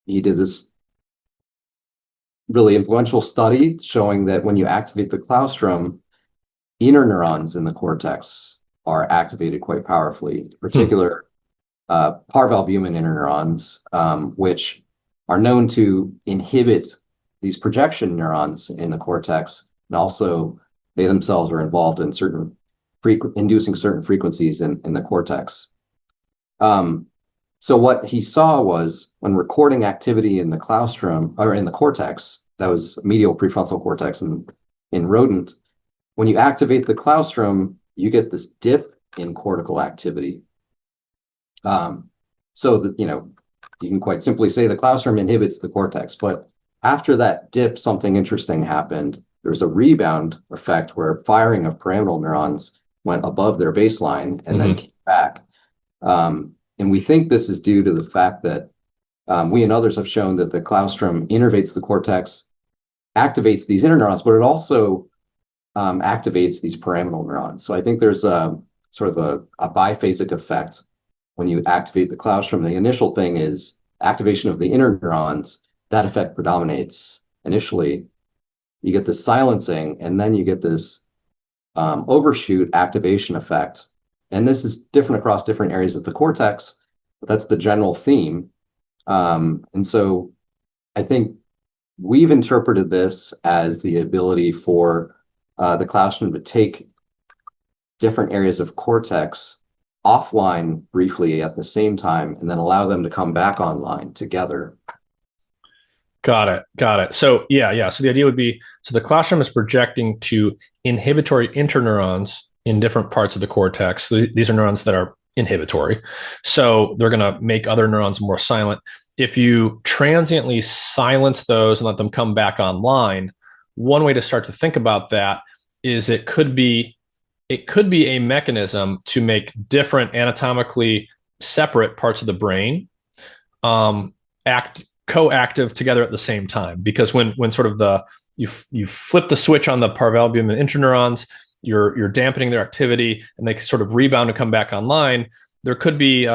S2: He did this really influential study showing that when you activate the claustrum, interneurons in the cortex are activated quite powerfully, in particular parvalbumin interneurons, which are known to inhibit these projection neurons in the cortex. And also, they themselves are involved in inducing certain frequencies in the cortex. So what he saw was when recording activity in the claustrum or in the cortex, that was medial prefrontal cortex in rodent, when you activate the claustrum, you get this dip in cortical activity. So that, you can quite simply say the claustrum inhibits the cortex, but after that dip, something interesting happened. There was a rebound effect where firing of pyramidal neurons went above their baseline and then came back. And we think this is due to the fact that we and others have shown that the claustrum innervates the cortex, activates these interneurons, but it also activates these pyramidal neurons. So I think there's a sort of a biphasic effect when you activate the claustrum. The initial thing is activation of the interneurons. That effect predominates initially. You get this silencing, and then you get this overshoot activation effect. And this is different across different areas of the cortex, but that's the general theme. And so I think we've interpreted this as the ability for the claustrum to take different areas of cortex offline briefly at the same time, and then allow them to come back online together.
S1: Got it. So yeah. So the idea would be, so the claustrum is projecting to inhibitory interneurons in different parts of the cortex. So these are neurons that are inhibitory. So they're going to make other neurons more silent. If you transiently silence those and let them come back online, one way to start to think about that is it could be a mechanism to make different anatomically separate parts of the brain act coactive together at the same time. Because when sort of you flip the switch on the parvalbumin interneurons, you're dampening their activity and they sort of rebound and come back online. There could be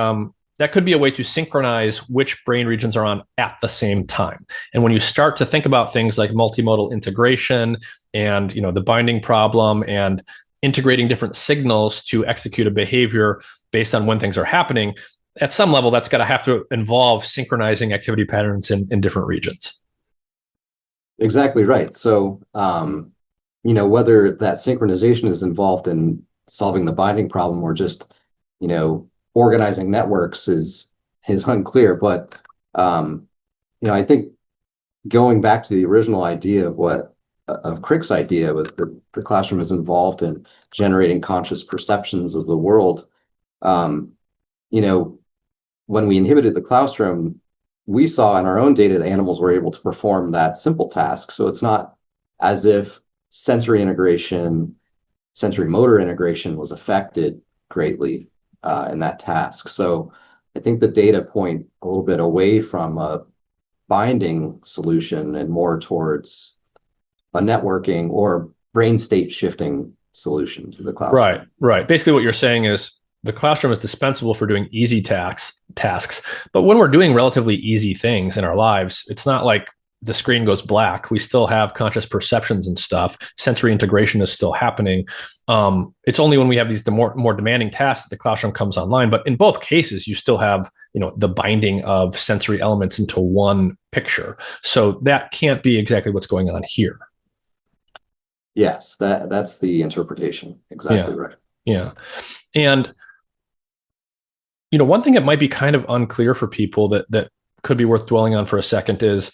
S1: that could be a way to synchronize which brain regions are on at the same time. And when you start to think about things like multimodal integration and the binding problem and integrating different signals to execute a behavior based on when things are happening, at some level, that's got to have to involve synchronizing activity patterns in different regions.
S2: Exactly right. So, whether that synchronization is involved in solving the binding problem or just, organizing networks is unclear. But, I think going back to the original idea of Crick's idea with the classroom is involved in generating conscious perceptions of the world. When we inhibited the claustrum, we saw in our own data that animals were able to perform that simple task. So it's not as if sensory motor integration was affected greatly in that task. So I think the data point a little bit away from a binding solution and more towards a networking or brain state shifting solution to the claustrum.
S1: Right. Basically, what you're saying is the claustrum is dispensable for doing easy tasks. But when we're doing relatively easy things in our lives, it's not like the screen goes black. We still have conscious perceptions and stuff. Sensory integration is still happening. It's only when we have these more demanding tasks that the claustrum comes online. But in both cases, you still have the binding of sensory elements into one picture. So that can't be exactly what's going on here.
S2: Yes, that's the interpretation. Exactly right.
S1: Yeah. And one thing that might be kind of unclear for people that could be worth dwelling on for a second is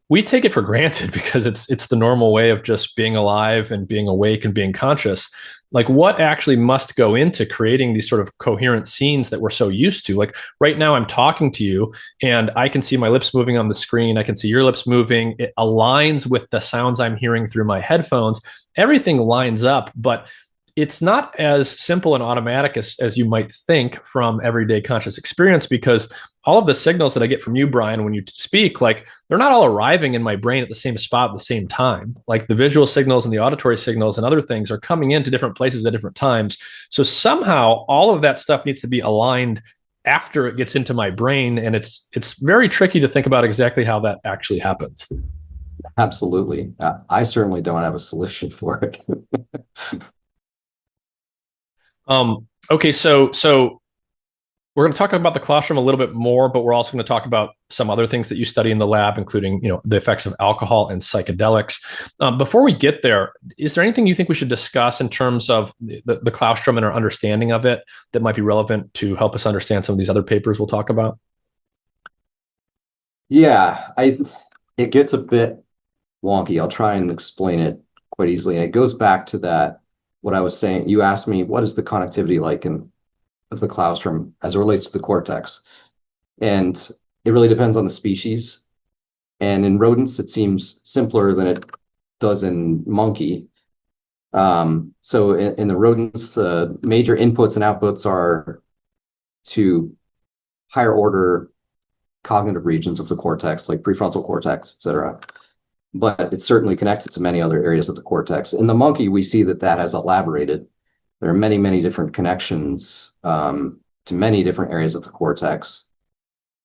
S1: we take it for granted because it's the normal way of just being alive and being awake and being conscious. Like, what actually must go into creating these sort of coherent scenes that we're so used to? Like right now I'm talking to you and I can see my lips moving on the screen. I can see your lips moving. It aligns with the sounds I'm hearing through my headphones. Everything lines up, but it's not as simple and automatic as you might think from everyday conscious experience, because all of the signals that I get from you, Brian, when you speak, like they're not all arriving in my brain at the same spot at the same time. Like the visual signals and the auditory signals and other things are coming into different places at different times. So somehow all of that stuff needs to be aligned after it gets into my brain. And it's very tricky to think about exactly how that actually happens.
S2: Absolutely. I certainly don't have a solution for it.
S1: Okay, so we're going to talk about the claustrum a little bit more, but we're also going to talk about some other things that you study in the lab, including the effects of alcohol and psychedelics. Before we get there, is there anything you think we should discuss in terms of the claustrum and our understanding of it that might be relevant to help us understand some of these other papers we'll talk about?
S2: Yeah, it gets a bit wonky. I'll try and explain it quite easily. And it goes back to that, what I was saying. You asked me, what is the connectivity like of the claustrum as it relates to the cortex? And it really depends on the species. And in rodents, it seems simpler than it does in monkey. So in the rodents, major inputs and outputs are to higher order cognitive regions of the cortex, like prefrontal cortex, et cetera. But it's certainly connected to many other areas of the cortex. In the monkey, we see that has elaborated. There are many, many different connections to many different areas of the cortex,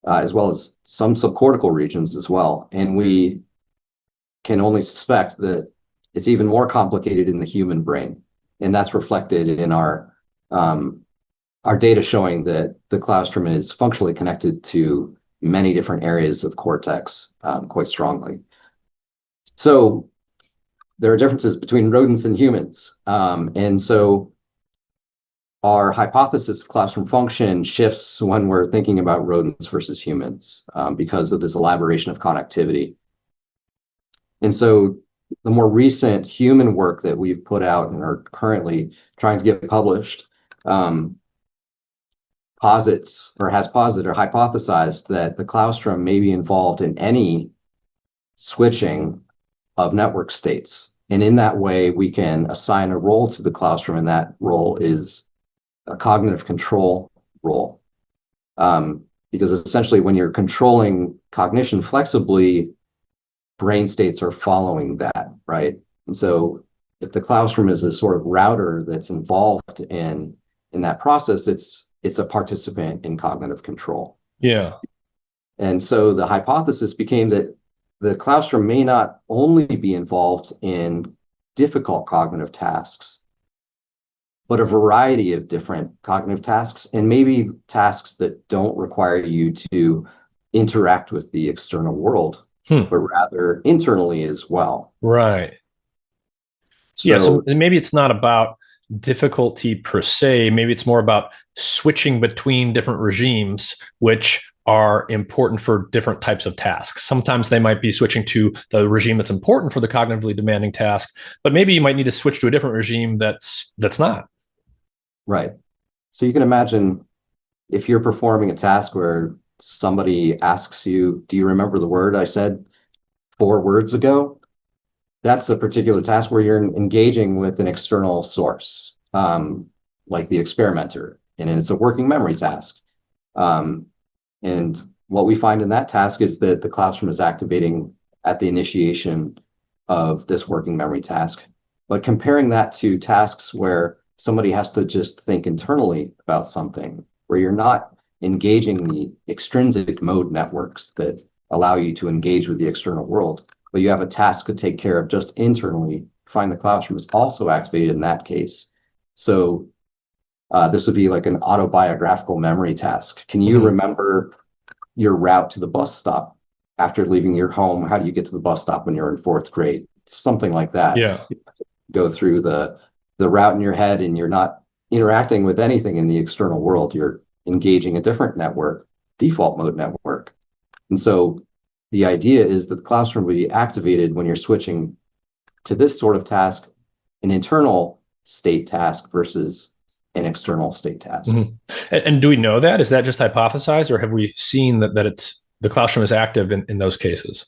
S2: as well as some subcortical regions as well. And we can only suspect that it's even more complicated in the human brain. And that's reflected in our data showing that the claustrum is functionally connected to many different areas of cortex quite strongly. So there are differences between rodents and humans. And so our hypothesis of claustrum function shifts when we're thinking about rodents versus humans because of this elaboration of connectivity. And so the more recent human work that we've put out and are currently trying to get published posits or has posited or hypothesized that the claustrum may be involved in any switching of network states. And in that way, we can assign a role to the claustrum, and that role is a cognitive control role. Because essentially, when you're controlling cognition flexibly, brain states are following that, right? And so if the claustrum is a sort of router that's involved in that process, it's it's a participant in cognitive control.
S1: Yeah.
S2: And so the hypothesis became that the claustrum may not only be involved in difficult cognitive tasks, but a variety of different cognitive tasks, and maybe tasks that don't require you to interact with the external world, but rather internally as well.
S1: Right. So maybe it's not about difficulty per se. Maybe it's more about switching between different regimes, which are important for different types of tasks. Sometimes they might be switching to the regime that's important for the cognitively demanding task, but maybe you might need to switch to a different regime that's not.
S2: Right. So you can imagine if you're performing a task where somebody asks you, do you remember the word I said 4 words ago? That's a particular task where you're engaging with an external source, like the experimenter, and it's a working memory task. And what we find in that task is that the claustrum is activating at the initiation of this working memory task. But comparing that to tasks where somebody has to just think internally about something, where you're not engaging the extrinsic mode networks that allow you to engage with the external world, but you have a task to take care of just internally, find the claustrum is also activated in that case. So this would be like an autobiographical memory task. Can you remember your route to the bus stop after leaving your home? How do you get to the bus stop when you're in 4th grade? Something like that.
S1: Yeah.
S2: Go through the route in your head, and you're not interacting with anything in the external world. You're engaging a different network, default mode network. And so the idea is that the claustrum will be activated when you're switching to this sort of task, an internal state task versus an external state task.
S1: And do we know that? Is that just hypothesized, or have we seen that it's the claustrum is active in those cases?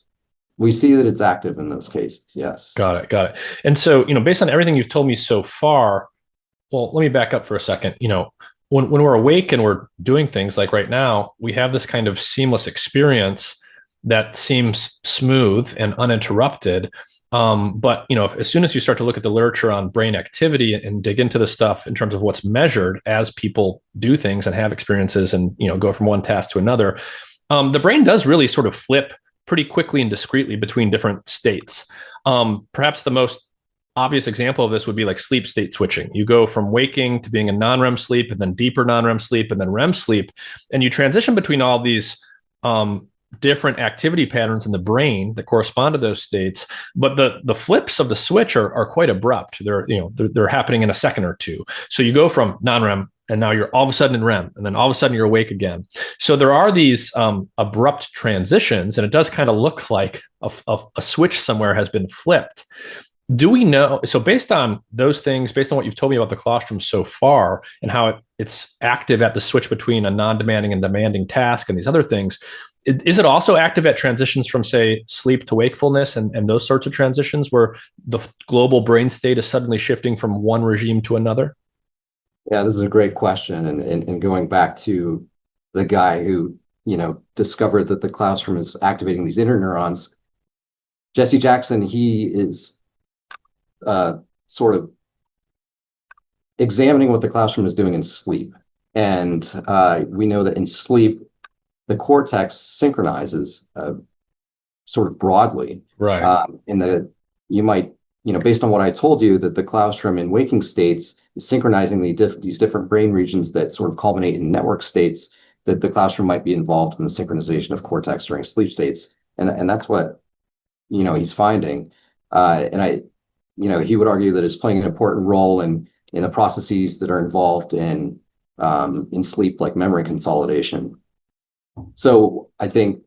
S2: We see that it's active in those cases, yes.
S1: Got it. And so, based on everything you've told me so far, well, let me back up for a second. When we're awake and we're doing things like right now, we have this kind of seamless experience that seems smooth and uninterrupted. But as soon as you start to look at the literature on brain activity and dig into the stuff in terms of what's measured as people do things and have experiences and go from one task to another, the brain does really sort of flip pretty quickly and discreetly between different states. Perhaps the most obvious example of this would be like sleep state switching. You go from waking to being in non-REM sleep, and then deeper non-REM sleep, and then REM sleep, and you transition between all these different activity patterns in the brain that correspond to those states. But the flips of the switch are quite abrupt. They're happening in a second or two. So you go from non-REM, and now you're all of a sudden in REM, and then all of a sudden you're awake again. So there are these abrupt transitions, and it does kind of look like a switch somewhere has been flipped. Do we know? So based on those things, based on what you've told me about the claustrum so far and how it's active at the switch between a non-demanding and demanding task and these other things, is it also active at transitions from, say, sleep to wakefulness and those sorts of transitions where the global brain state is suddenly shifting from one regime to another?
S2: Yeah, this is a great question. And going back to the guy who, discovered that the claustrum is activating these interneurons, Jesse Jackson, he is sort of examining what the claustrum is doing in sleep. And we know that in sleep, the cortex synchronizes sort of broadly.
S1: Right.
S2: You might, based on what I told you, that the claustrum in waking states is synchronizing these different brain regions that sort of culminate in network states, that the claustrum might be involved in the synchronization of cortex during sleep states. And that's what, he's finding. He would argue that it's playing an important role in the processes that are involved in sleep, like memory consolidation. So I think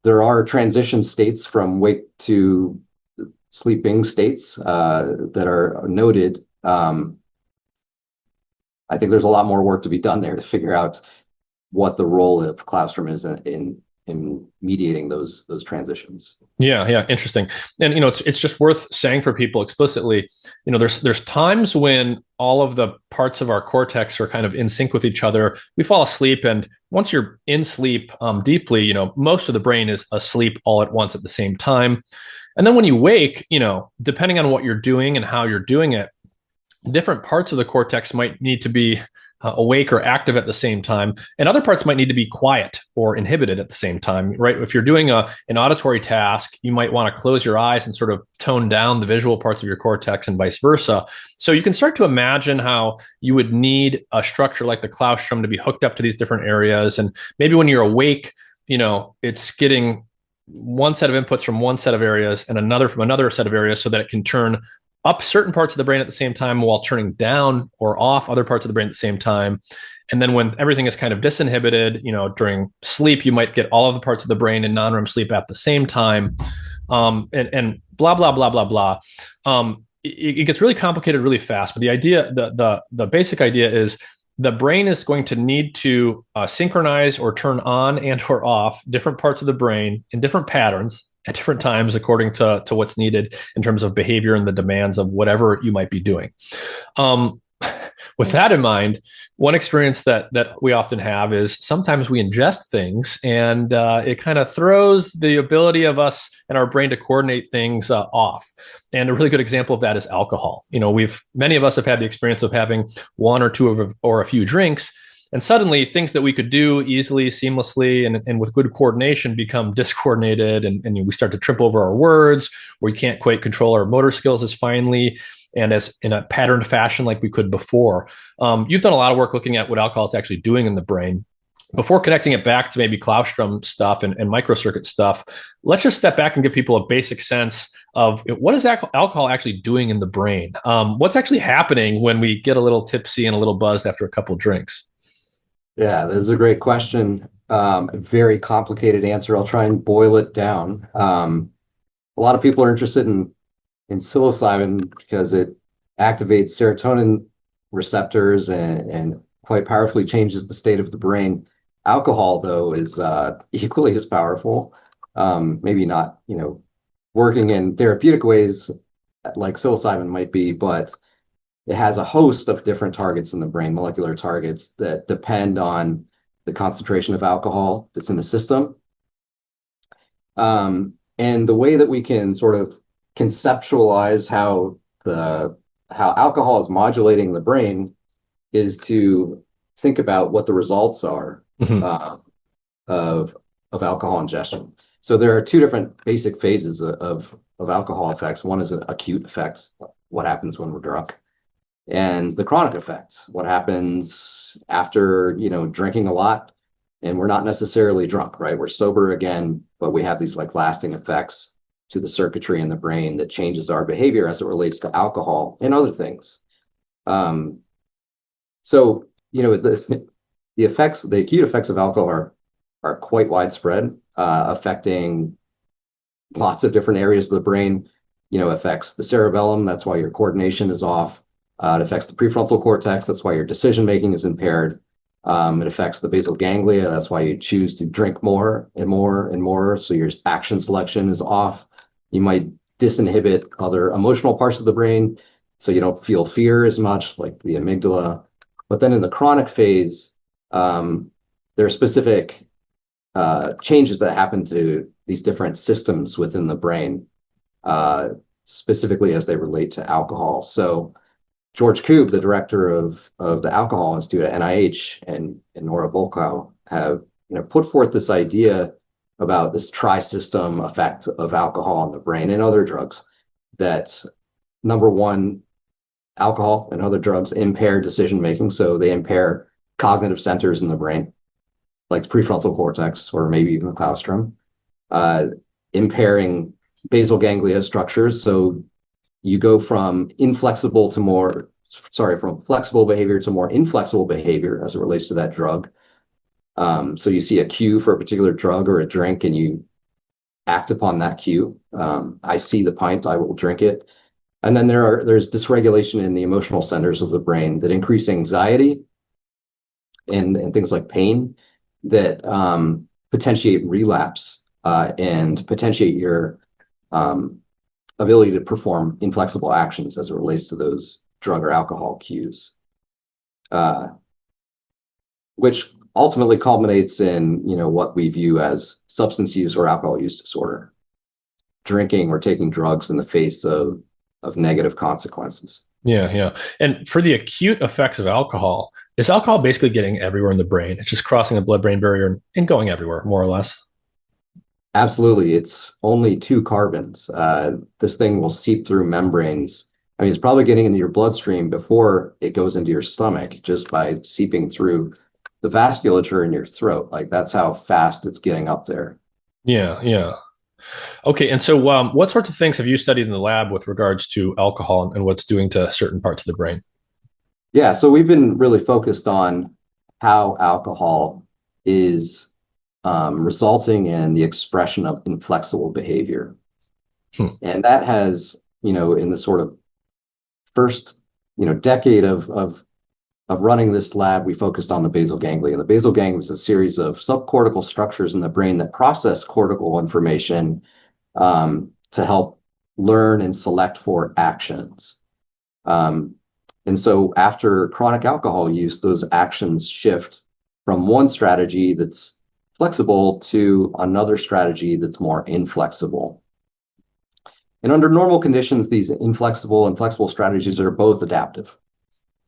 S2: there are transition states from wake to sleeping states that are noted. I think there's a lot more work to be done there to figure out what the role of claustrum is in mediating those transitions.
S1: Yeah, interesting. And it's just worth saying for people explicitly, there's times when all of the parts of our cortex are kind of in sync with each other. We fall asleep, and once you're in sleep deeply, most of the brain is asleep all at once at the same time. And then when you wake, depending on what you're doing and how you're doing it, different parts of the cortex might need to be awake or active at the same time, and other parts might need to be quiet or inhibited at the same time, right? If you're doing an auditory task, you might want to close your eyes and sort of tone down the visual parts of your cortex and vice versa. So you can start to imagine how you would need a structure like the claustrum to be hooked up to these different areas. And maybe when you're awake, it's getting one set of inputs from one set of areas and another from another set of areas so that it can turn up certain parts of the brain at the same time while turning down or off other parts of the brain at the same time. And then when everything is kind of disinhibited, during sleep, you might get all of the parts of the brain in non-REM sleep at the same time. And blah, blah, blah, blah, blah. It gets really complicated really fast. But the idea, the basic idea is the brain is going to need to synchronize or turn on and or off different parts of the brain in different patterns at different times according to what's needed in terms of behavior and the demands of whatever you might be doing. With that in mind, one experience that we often have is sometimes we ingest things and it kind of throws the ability of us and our brain to coordinate things off. And a really good example of that is alcohol. Many of us have had the experience of having one or two or a few drinks, and suddenly things that we could do easily, seamlessly, and with good coordination become discoordinated, and we start to trip over our words, we can't quite control our motor skills as finely and as in a patterned fashion like we could before. You've done a lot of work looking at what alcohol is actually doing in the brain. Before connecting it back to maybe claustrum stuff and microcircuit stuff, let's just step back and give people a basic sense of what is alcohol actually doing in the brain? What's actually happening when we get a little tipsy and a little buzzed after a couple of drinks?
S2: Yeah, this is a great question. A very complicated answer. I'll try and boil it down. A lot of people are interested in psilocybin because it activates serotonin receptors and quite powerfully changes the state of the brain. Alcohol, though, is equally as powerful. Maybe not, working in therapeutic ways like psilocybin might be, but it has a host of different targets in the brain, molecular targets that depend on the concentration of alcohol that's in the system. And the way that we can sort of conceptualize how alcohol is modulating the brain is to think about what the results are of alcohol ingestion. So there are two different basic phases of alcohol effects. One is an acute effect, what happens when we're drunk, and the chronic effects, what happens after drinking a lot and we're not necessarily drunk, right? We're sober again, but we have these like lasting effects to the circuitry in the brain that changes our behavior as it relates to alcohol and other things. So the effects, the acute effects of alcohol are quite widespread, affecting lots of different areas of the brain. Affects the cerebellum. That's why your coordination is off. It affects the prefrontal cortex. That's why your decision making is impaired. It affects the basal ganglia. That's why you choose to drink more and more and more. So your action selection is off. You might disinhibit other emotional parts of the brain, so you don't feel fear as much, like the amygdala. But then in the chronic phase, there are specific changes that happen to these different systems within the brain, specifically as they relate to alcohol. So George Koob, the director of the Alcohol Institute at NIH, and Nora Volkow have put forth this idea about this tri-system effect of alcohol on the brain and other drugs. That number one, alcohol and other drugs impair decision making, so they impair cognitive centers in the brain, like the prefrontal cortex or maybe even the claustrum, impairing basal ganglia structures. So you go from flexible behavior to more inflexible behavior as it relates to that drug. So you see a cue for a particular drug or a drink and you act upon that cue. I see the pint, I will drink it. And then there's dysregulation in the emotional centers of the brain that increase anxiety and things like pain that potentiate relapse and potentiate your ability to perform inflexible actions as it relates to those drug or alcohol cues, which ultimately culminates in what we view as substance use or alcohol use disorder, drinking or taking drugs in the face of negative consequences.
S1: Yeah, yeah. And for the acute effects of alcohol, is alcohol basically getting everywhere in the brain? It's just crossing the blood-brain barrier and going everywhere, more or less.
S2: Absolutely. It's only two carbons. This thing will seep through membranes. I mean, it's probably getting into your bloodstream before it goes into your stomach just by seeping through the vasculature in your throat. Like that's how fast it's getting up there.
S1: Yeah, yeah. Okay, and so what sorts of things have you studied in the lab with regards to alcohol and what's doing to certain parts of the brain?
S2: Yeah, so we've been really focused on how alcohol is resulting in the expression of inflexible behavior.
S1: Hmm.
S2: And that has, in the sort of first, decade of running this lab, we focused on the basal ganglia. The basal ganglia is a series of subcortical structures in the brain that process cortical information to help learn and select for actions. Um, and so after chronic alcohol use, those actions shift from one strategy that's flexible to another strategy that's more inflexible. And under normal conditions, these inflexible and flexible strategies are both adaptive.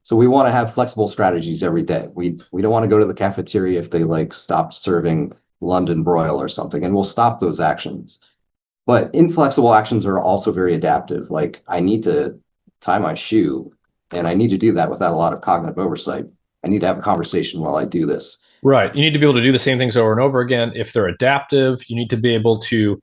S2: So we want to have flexible strategies every day. We don't want to go to the cafeteria if they like stopped serving London broil or something, and we'll stop those actions. But inflexible actions are also very adaptive. Like I need to tie my shoe, and I need to do that without a lot of cognitive oversight. I need to have a conversation while I do this.
S1: Right. You need to be able to do the same things over and over again. If they're adaptive, you need to be able to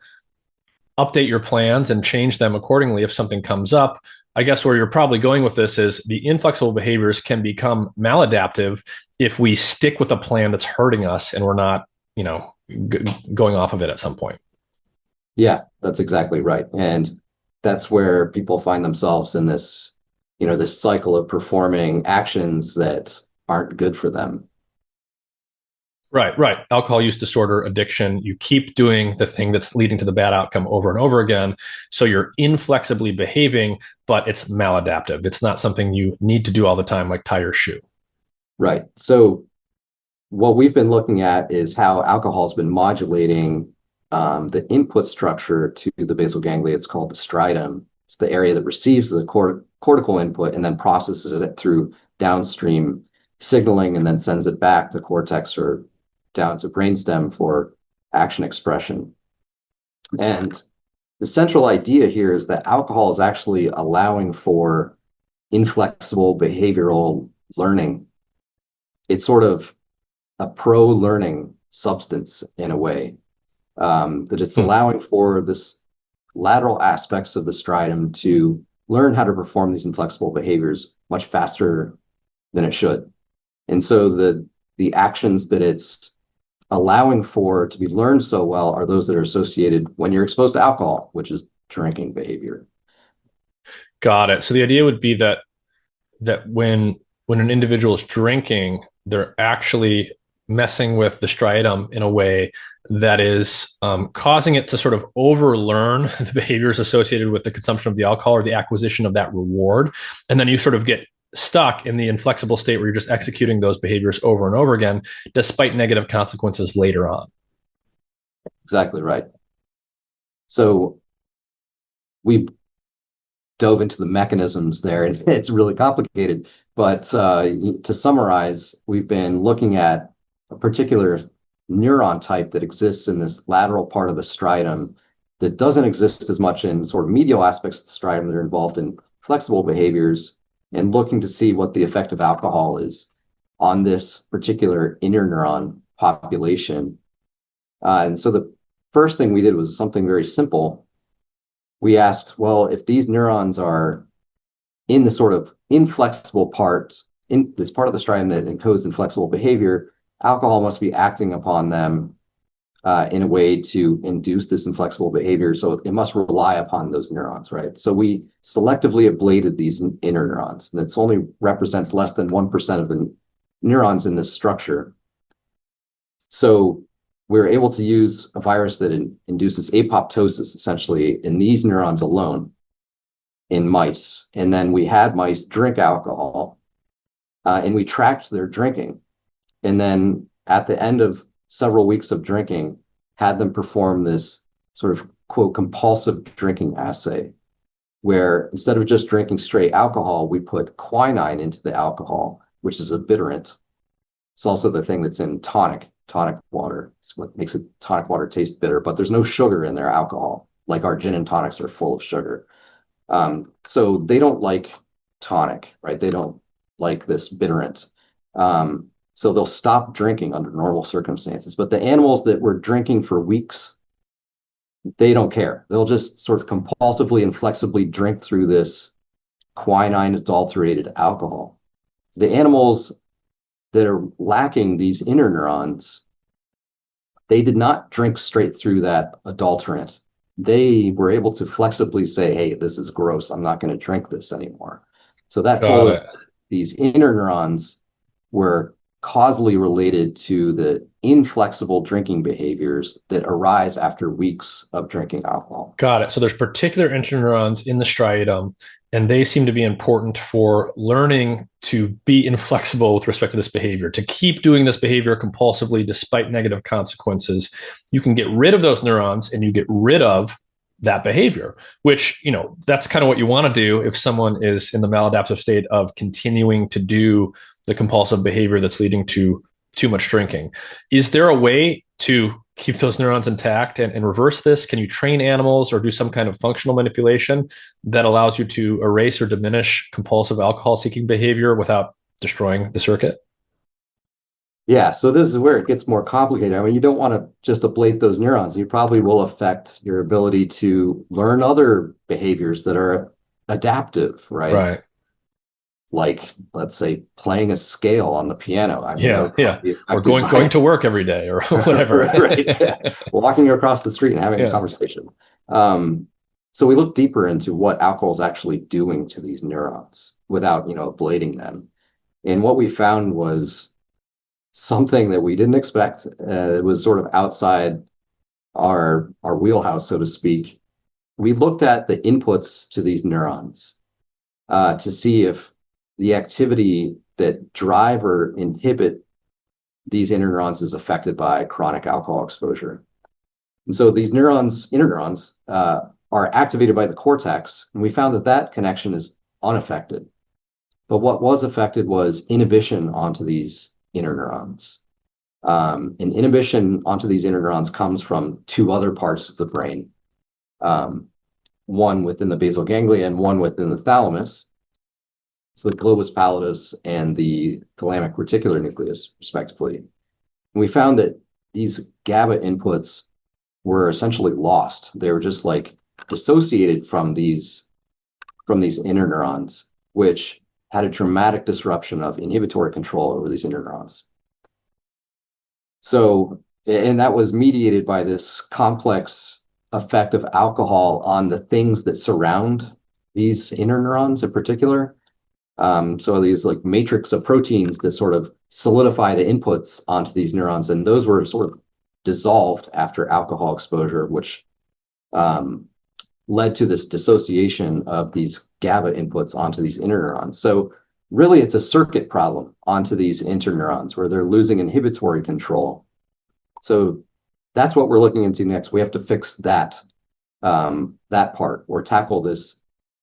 S1: update your plans and change them accordingly if something comes up. I guess where you're probably going with this is the inflexible behaviors can become maladaptive if we stick with a plan that's hurting us and we're not, going off of it at some point.
S2: Yeah, that's exactly right. And that's where people find themselves in this, this cycle of performing actions that aren't good for them.
S1: Right, right. Alcohol use disorder, addiction. You keep doing the thing that's leading to the bad outcome over and over again. So you're inflexibly behaving, but it's maladaptive. It's not something you need to do all the time, like tie your shoe.
S2: Right. So what we've been looking at is how alcohol has been modulating the input structure to the basal ganglia. It's called the striatum. It's the area that receives the cortical input and then processes it through downstream signaling and then sends it back to cortex or down to brainstem for action expression. And the central idea here is that alcohol is actually allowing for inflexible behavioral learning. It's sort of a pro-learning substance in a way, that it's
S1: Hmm.
S2: allowing for this lateral aspects of the striatum to learn how to perform these inflexible behaviors much faster than it should. And so the actions that it's allowing for to be learned so well are those that are associated when you're exposed to alcohol, which is drinking behavior.
S1: Got it. So the idea would be that when an individual is drinking, they're actually messing with the striatum in a way that is causing it to sort of overlearn the behaviors associated with the consumption of the alcohol or the acquisition of that reward. And then you sort of get stuck in the inflexible state where you're just executing those behaviors over and over again, despite negative consequences later on.
S2: Exactly right. So we dove into the mechanisms there, and it's really complicated. But to summarize, we've been looking at a particular neuron type that exists in this lateral part of the striatum that doesn't exist as much in sort of medial aspects of the striatum that are involved in flexible behaviors, and looking to see what the effect of alcohol is on this particular interneuron population. And so the first thing we did was something very simple. We asked, well, if these neurons are in the sort of inflexible part, in this part of the striatum that encodes inflexible behavior, alcohol must be acting upon them in a way to induce this inflexible behavior. So it must rely upon those neurons, right? So we selectively ablated these interneurons, and it only represents less than 1% of the neurons in this structure. So we're able to use a virus that induces apoptosis essentially in these neurons alone in mice. And then we had mice drink alcohol, and we tracked their drinking. And then at the end of several weeks of drinking, had them perform this sort of quote compulsive drinking assay. where instead of just drinking straight alcohol, we put quinine into the alcohol, which is a bitterant. It's also the thing that's in tonic water. It's what makes tonic water taste bitter, but there's no sugar in their alcohol, like our gin and tonics are full of sugar. So they don't like tonic, right? They don't like this bitterant. So they'll stop drinking under normal circumstances. But the animals that were drinking for weeks, they don't care. They'll just sort of compulsively and flexibly drink through this quinine adulterated alcohol. The animals that are lacking these interneurons, they did not drink straight through that adulterant. They were able to flexibly say, hey, this is gross. I'm not going to drink this anymore. So that told us that these interneurons were causally related to the inflexible drinking behaviors that arise after weeks of drinking alcohol.
S1: Got it. So there's particular interneurons in the striatum, and they seem to be important for learning to be inflexible with respect to this behavior, to keep doing this behavior compulsively despite negative consequences. You can get rid of those neurons and you get rid of that behavior, which, that's kind of what you want to do if someone is in the maladaptive state of continuing to do the compulsive behavior that's leading to too much drinking. Is there a way to keep those neurons intact and reverse this? Can you train animals or do some kind of functional manipulation that allows you to erase or diminish compulsive alcohol-seeking behavior without destroying the circuit?
S2: Yeah, so this is where it gets more complicated. I mean, you don't want to just ablate those neurons. You probably will affect your ability to learn other behaviors that are adaptive, right?
S1: Right.
S2: Like, let's say, playing a scale on the piano. I mean,
S1: yeah. Or going to work every day or whatever.
S2: Right. Yeah. Walking across the street and having a conversation. So we look deeper into what alcohol is actually doing to these neurons without, ablating them. And what we found was something that we didn't expect. It was sort of outside our wheelhouse, so to speak. We looked at the inputs to these neurons to see if the activity that drive or inhibit these interneurons is affected by chronic alcohol exposure. And so these interneurons, are activated by the cortex, and we found that connection is unaffected. But what was affected was inhibition onto these interneurons. And inhibition onto these interneurons comes from two other parts of the brain, one within the basal ganglia and one within the thalamus. It's the globus pallidus and the thalamic reticular nucleus, respectively. And we found that these GABA inputs were essentially lost. They were just like dissociated from these interneurons, which had a dramatic disruption of inhibitory control over these interneurons. So, and that was mediated by this complex effect of alcohol on the things that surround these interneurons in particular. So these like matrix of proteins that sort of solidify the inputs onto these neurons, and those were sort of dissolved after alcohol exposure, which led to this dissociation of these GABA inputs onto these interneurons. So really, it's a circuit problem onto these interneurons where they're losing inhibitory control. So that's what we're looking into next. We have to fix that part, or tackle this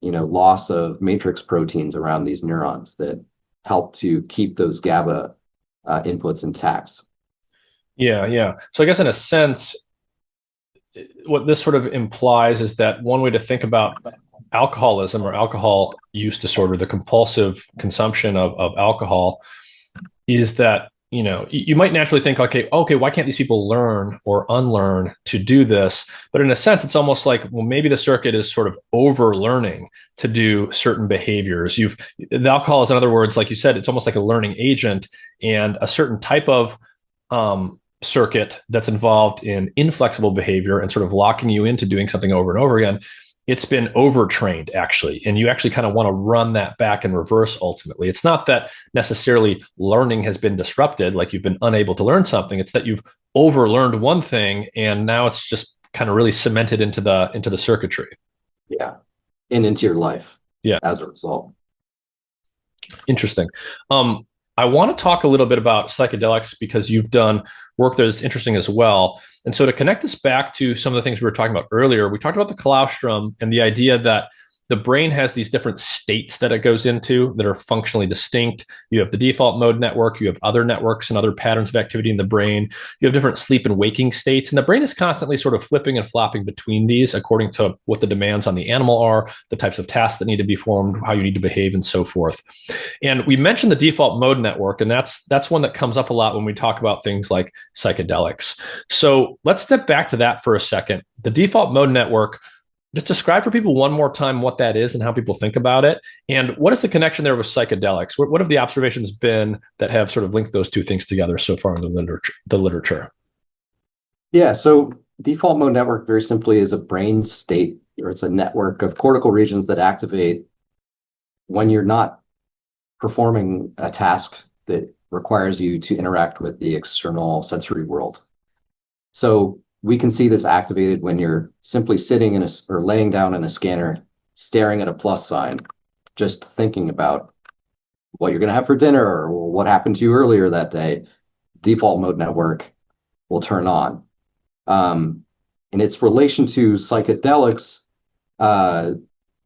S2: loss of matrix proteins around these neurons that help to keep those GABA inputs intact.
S1: Yeah. So I guess in a sense, what this sort of implies is that one way to think about alcoholism or alcohol use disorder, the compulsive consumption of alcohol, is that you might naturally think, okay, why can't these people learn or unlearn to do this? But in a sense, it's almost like, well, maybe the circuit is sort of over learning to do certain behaviors. The alcohol is, in other words, like you said, it's almost like a learning agent, and a certain type of circuit that's involved in inflexible behavior and sort of locking you into doing something over and over again. It's been overtrained, actually, and you actually kind of want to run that back in reverse ultimately. It's not that necessarily learning has been disrupted, like you've been unable to learn something. It's that you've overlearned one thing, and now it's just kind of really cemented into the circuitry.
S2: Yeah, and into your life.
S1: Yeah,
S2: as a result.
S1: Interesting. I want to talk a little bit about psychedelics because you've done work that's interesting as well. And so to connect this back to some of the things we were talking about earlier, we talked about the Claustrum and the idea that the brain has these different states that it goes into that are functionally distinct. You have the default mode network, you have other networks and other patterns of activity in the brain. You have different sleep and waking states, and the brain is constantly sort of flipping and flopping between these according to what the demands on the animal are, the types of tasks that need to be performed, how you need to behave, and so forth. And we mentioned the default mode network, and that's one that comes up a lot when we talk about things like psychedelics. So let's step back to that for a second. The default mode network, just describe for people one more time what that is and how people think about it. And what is the connection there with psychedelics? What have the observations been that have sort of linked those two things together so far in the literature?
S2: Yeah, so default mode network very simply is a brain state, or it's a network of cortical regions that activate when you're not performing a task that requires you to interact with the external sensory world. So we can see this activated when you're simply sitting in or laying down in a scanner, staring at a plus sign, just thinking about what you're going to have for dinner or what happened to you earlier that day. Default mode network will turn on. In its relation to psychedelics,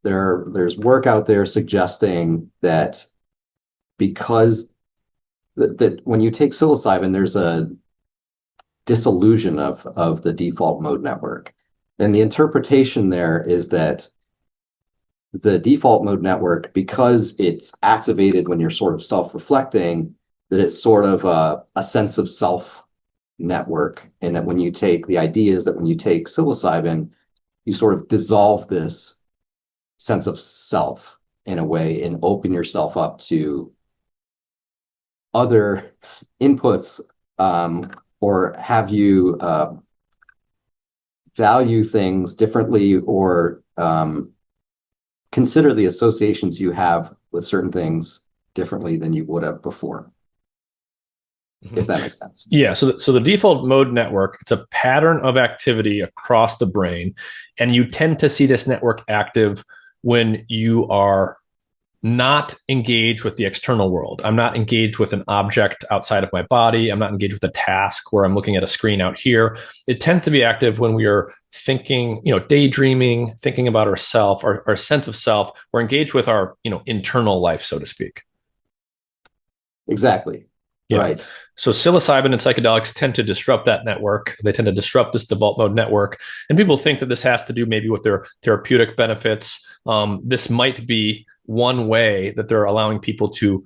S2: there's work out there suggesting that because that when you take psilocybin, there's a dissolution of the default mode network. And the interpretation there is that the default mode network, because it's activated when you're sort of self-reflecting, that it's sort of a sense of self network. And that when you take the idea is that when you take psilocybin, you sort of dissolve this sense of self in a way and open yourself up to other inputs, or have you value things differently, or consider the associations you have with certain things differently than you would have before. If that makes sense.
S1: Yeah. So the default mode network, it's a pattern of activity across the brain. And you tend to see this network active when you are not engaged with the external world. I'm not engaged with an object outside of my body. I'm not engaged with a task where I'm looking at a screen out here. It tends to be active when we are thinking, daydreaming, thinking about ourself, our sense of self. We're engaged with our, internal life, so to speak.
S2: Exactly.
S1: Yeah.
S2: Right.
S1: So psilocybin and psychedelics tend to disrupt that network. They tend to disrupt this default mode network. And people think that this has to do maybe with their therapeutic benefits. This might be one way that they're allowing people to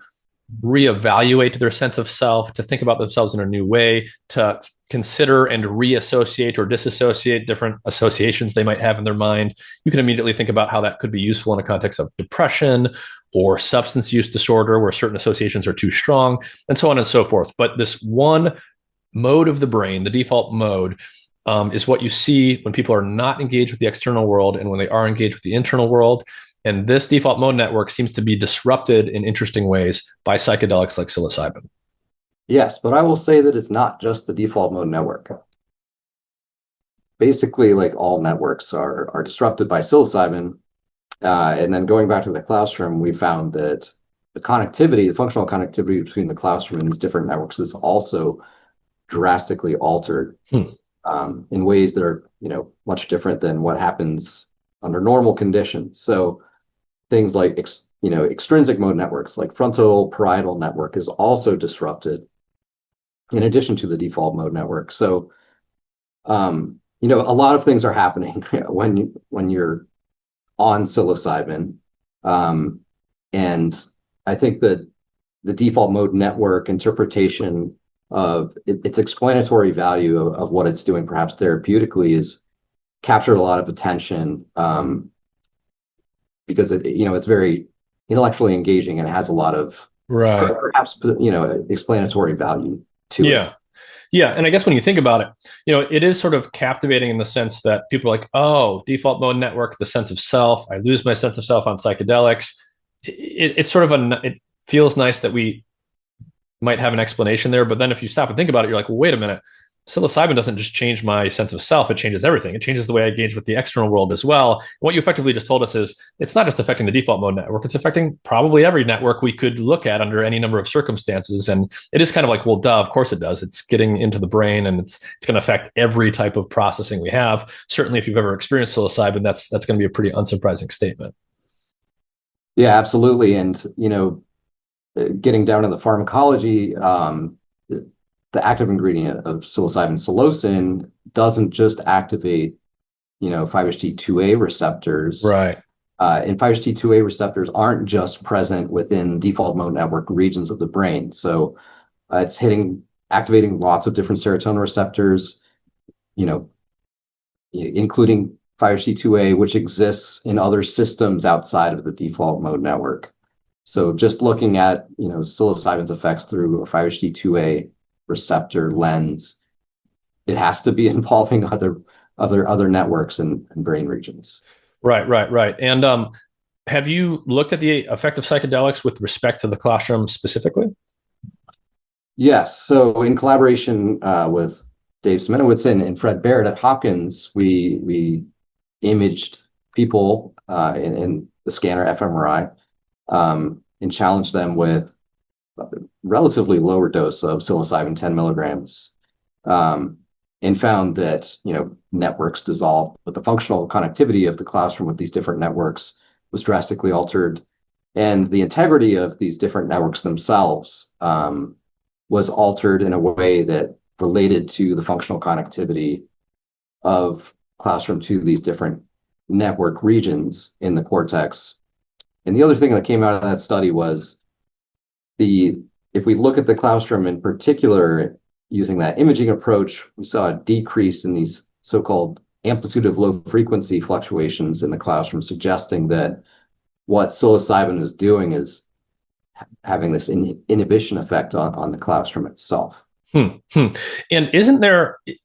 S1: reevaluate their sense of self, to think about themselves in a new way, to consider and reassociate or disassociate different associations they might have in their mind. You can immediately think about how that could be useful in a context of depression or substance use disorder where certain associations are too strong, and so on and so forth. But this one mode of the brain, the default mode, is what you see when people are not engaged with the external world and when they are engaged with the internal world. And this default mode network seems to be disrupted in interesting ways by psychedelics like psilocybin.
S2: Yes, but I will say that it's not just the default mode network. Basically, like all networks are disrupted by psilocybin. And then going back to the Claustrum, we found that the functional connectivity between the Claustrum and these different networks is also drastically altered in ways that are, much different than what happens under normal conditions. So things like, extrinsic mode networks, like frontal parietal network, is also disrupted in addition to the default mode network. So, a lot of things are happening when you're on psilocybin. And I think that the default mode network interpretation of its explanatory value of what it's doing, perhaps therapeutically, is captured a lot of attention because it's very intellectually engaging and has a lot of perhaps explanatory value to it.
S1: Yeah. And I guess when you think about it, it is sort of captivating in the sense that people are like, oh, default mode network, the sense of self. I lose my sense of self on psychedelics. It's sort of it feels nice that we might have an explanation there. But then if you stop and think about it, you're like, well, wait a minute. Psilocybin doesn't just change my sense of self. It changes everything. It changes the way I engage with the external world as well. And what you effectively just told us is it's not just affecting the default mode network. It's affecting probably every network we could look at under any number of circumstances. And it is kind of like, well, duh, of course it does. It's getting into the brain and it's going to affect every type of processing we have. Certainly, if you've ever experienced psilocybin, that's going to be a pretty unsurprising statement.
S2: Yeah, absolutely. And, getting down to the pharmacology, the active ingredient of psilocybin psilocin doesn't just activate, 5-HT2A receptors.
S1: Right.
S2: And 5-HT2A receptors aren't just present within default mode network regions of the brain. So it's activating lots of different serotonin receptors, you know, including 5-HT2A, which exists in other systems outside of the default mode network. So just looking at, psilocybin's effects through a 5-HT2A receptor lens, it has to be involving other networks and brain regions.
S1: Right, right, right. And have you looked at the effect of psychedelics with respect to the claustrum specifically?
S2: Yes. So in collaboration with Dave Semenowitz and Fred Barrett at Hopkins, we imaged people in the scanner fMRI, and challenged them with a relatively lower dose of psilocybin, 10 milligrams, and found that networks dissolved, but the functional connectivity of the claustrum with these different networks was drastically altered, and the integrity of these different networks themselves was altered in a way that related to the functional connectivity of claustrum to these different network regions in the cortex. And the other thing that came out of that study was if we look at the claustrum in particular, using that imaging approach, we saw a decrease in these so-called amplitude of low frequency fluctuations in the claustrum, suggesting that what psilocybin is doing is having this inhibition effect on the claustrum itself.
S1: And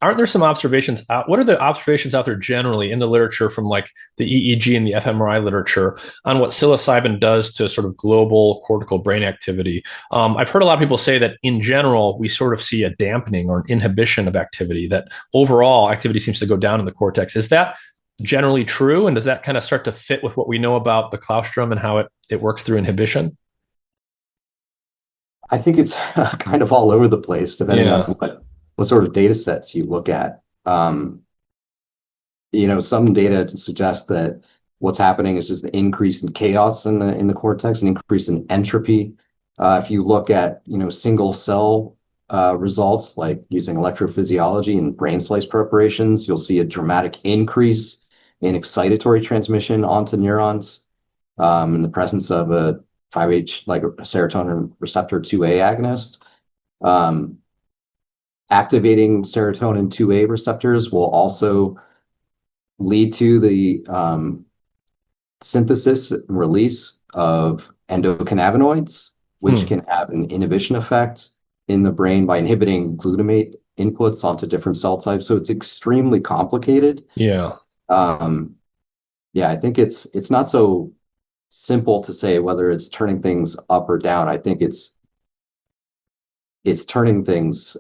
S1: aren't there some observations out? What are the observations out there generally in the literature from like the EEG and the fMRI literature on what psilocybin does to sort of global cortical brain activity? I've heard a lot of people say that in general, we sort of see a dampening or an inhibition of activity, that overall activity seems to go down in the cortex. Is that generally true? And does that kind of start to fit with what we know about the claustrum and how it works through inhibition?
S2: I think it's kind of all over the place, depending on
S1: Yeah.
S2: what sort of data sets you look at. Some data suggests that what's happening is just an increase in chaos in the cortex, an increase in entropy. If you look at single cell results, like using electrophysiology and brain slice preparations, you'll see a dramatic increase in excitatory transmission onto neurons in the presence of a 5H, like a serotonin receptor 2A agonist. Activating serotonin 2A receptors will also lead to the synthesis and release of endocannabinoids, which can have an inhibition effect in the brain by inhibiting glutamate inputs onto different cell types. So it's extremely complicated.
S1: Yeah.
S2: Yeah, I think it's not so simple to say whether it's turning things up or down. I think it's turning things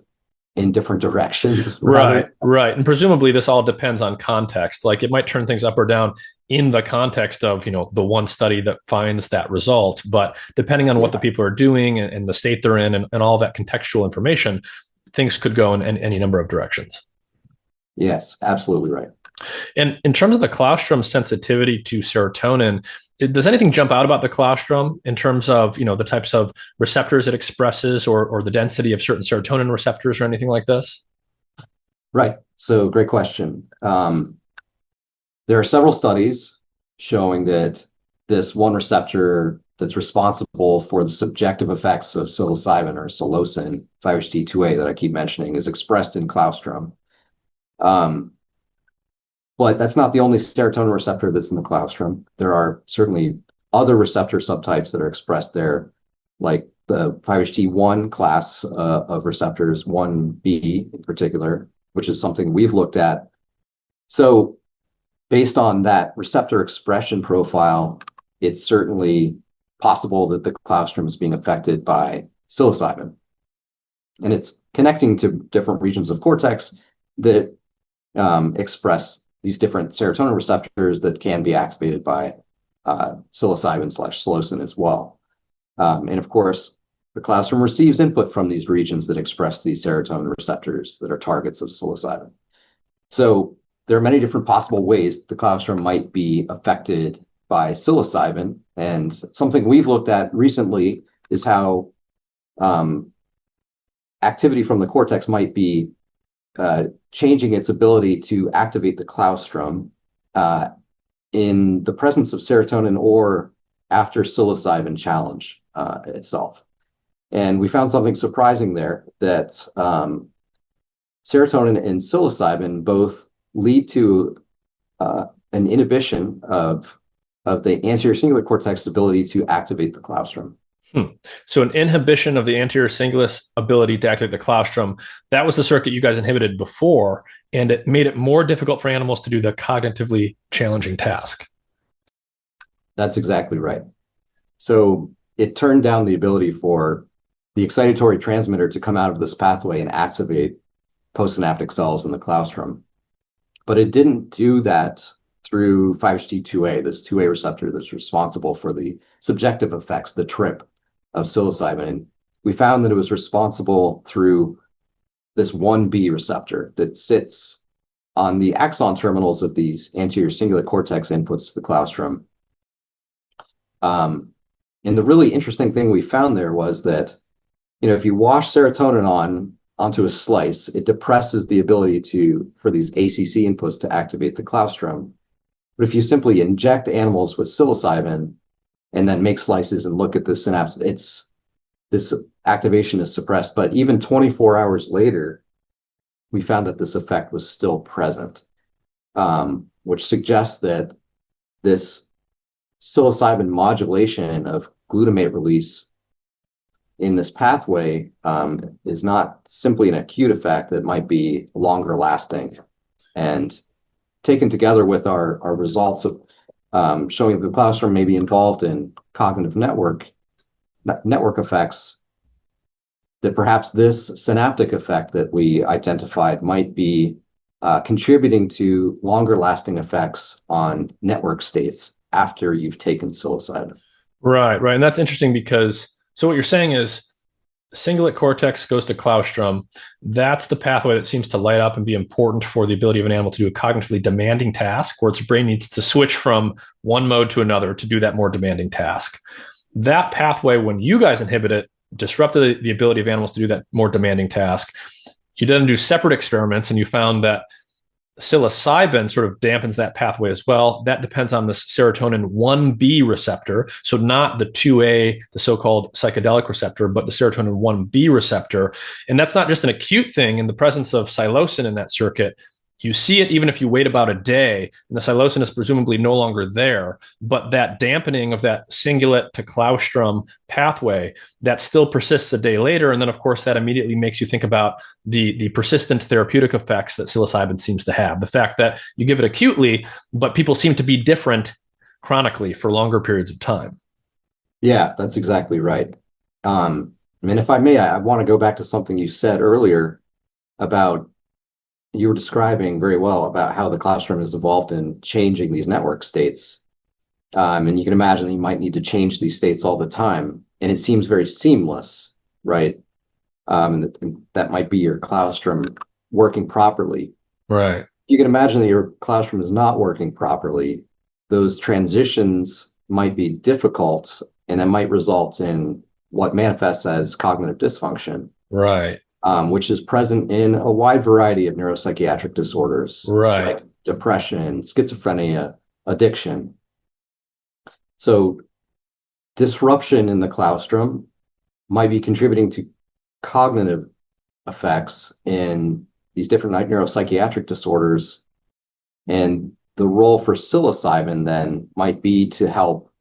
S2: in different directions.
S1: Right, right. And presumably this all depends on context. Like it might turn things up or down in the context of, the one study that finds that result. But depending on what the people are doing and the state they're in and all that contextual information, things could go in any number of directions.
S2: Yes, absolutely right.
S1: And in terms of the claustrum sensitivity to serotonin, does anything jump out about the claustrum in terms of, the types of receptors it expresses or the density of certain serotonin receptors or anything like this?
S2: Right. So great question. There are several studies showing that this one receptor that's responsible for the subjective effects of psilocybin or psilocin, 5-HT2A that I keep mentioning, is expressed in claustrum. But that's not the only serotonin receptor that's in the claustrum. There are certainly other receptor subtypes that are expressed there, like the 5-HT1 class of receptors, 1B in particular, which is something we've looked at. So based on that receptor expression profile, it's certainly possible that the claustrum is being affected by psilocybin. And it's connecting to different regions of cortex that express these different serotonin receptors that can be activated by psilocybin/psilocin as well. And of course, the claustrum receives input from these regions that express these serotonin receptors that are targets of psilocybin. So there are many different possible ways the claustrum might be affected by psilocybin. And something we've looked at recently is how activity from the cortex might be changing its ability to activate the claustrum in the presence of serotonin or after psilocybin challenge itself. And we found something surprising there, that serotonin and psilocybin both lead to an inhibition of the anterior cingulate cortex ability to activate the claustrum.
S1: So an inhibition of the anterior cingulus ability to activate the claustrum, that was the circuit you guys inhibited before, and it made it more difficult for animals to do the cognitively challenging task.
S2: That's exactly right. So it turned down the ability for the excitatory transmitter to come out of this pathway and activate postsynaptic cells in the claustrum. But it didn't do that through 5-HT2A, this 2A receptor that's responsible for the subjective effects, the trip of psilocybin. We found that it was responsible through this 1B receptor that sits on the axon terminals of these anterior cingulate cortex inputs to the claustrum. And the really interesting thing we found there was that, if you wash serotonin onto a slice, it depresses the ability for these ACC inputs to activate the claustrum. But if you simply inject animals with psilocybin and then make slices and look at the synapse, this activation is suppressed. But even 24 hours later, we found that this effect was still present, which suggests that this psilocybin modulation of glutamate release in this pathway is not simply an acute effect that might be longer lasting. And taken together with our results of showing that the claustrum may be involved in cognitive network effects, that perhaps this synaptic effect that we identified might be contributing to longer lasting effects on network states after you've taken psilocybin.
S1: Right. And that's interesting because, so what you're saying is cingulate cortex goes to claustrum. That's the pathway that seems to light up and be important for the ability of an animal to do a cognitively demanding task, where its brain needs to switch from one mode to another to do that more demanding task. That pathway, when you guys inhibit it, disrupted the ability of animals to do that more demanding task. You then do separate experiments, and you found that psilocybin sort of dampens that pathway as well. That depends on the serotonin 1B receptor. So not the 2A, the so-called psychedelic receptor, but the serotonin 1B receptor. And that's not just an acute thing. In the presence of psilocin in that circuit, you see it even if you wait about a day, and the psilocin is presumably no longer there. But that dampening of that cingulate to claustrum pathway, that still persists a day later. And then, of course, that immediately makes you think about the persistent therapeutic effects that psilocybin seems to have. The fact that you give it acutely, but people seem to be different chronically for longer periods of time.
S2: Yeah, that's exactly right. And if I may, I want to go back to something you said earlier about, you were describing very well about how the claustrum is involved in changing these network states. And you can imagine that you might need to change these states all the time. And it seems very seamless, right? That might be your claustrum working properly.
S1: Right.
S2: You can imagine that your claustrum is not working properly. Those transitions might be difficult, and that might result in what manifests as cognitive dysfunction.
S1: Right.
S2: Which is present in a wide variety of neuropsychiatric disorders,
S1: right,
S2: like depression, schizophrenia, addiction. So disruption in the claustrum might be contributing to cognitive effects in these different neuropsychiatric disorders. And the role for psilocybin then might be to help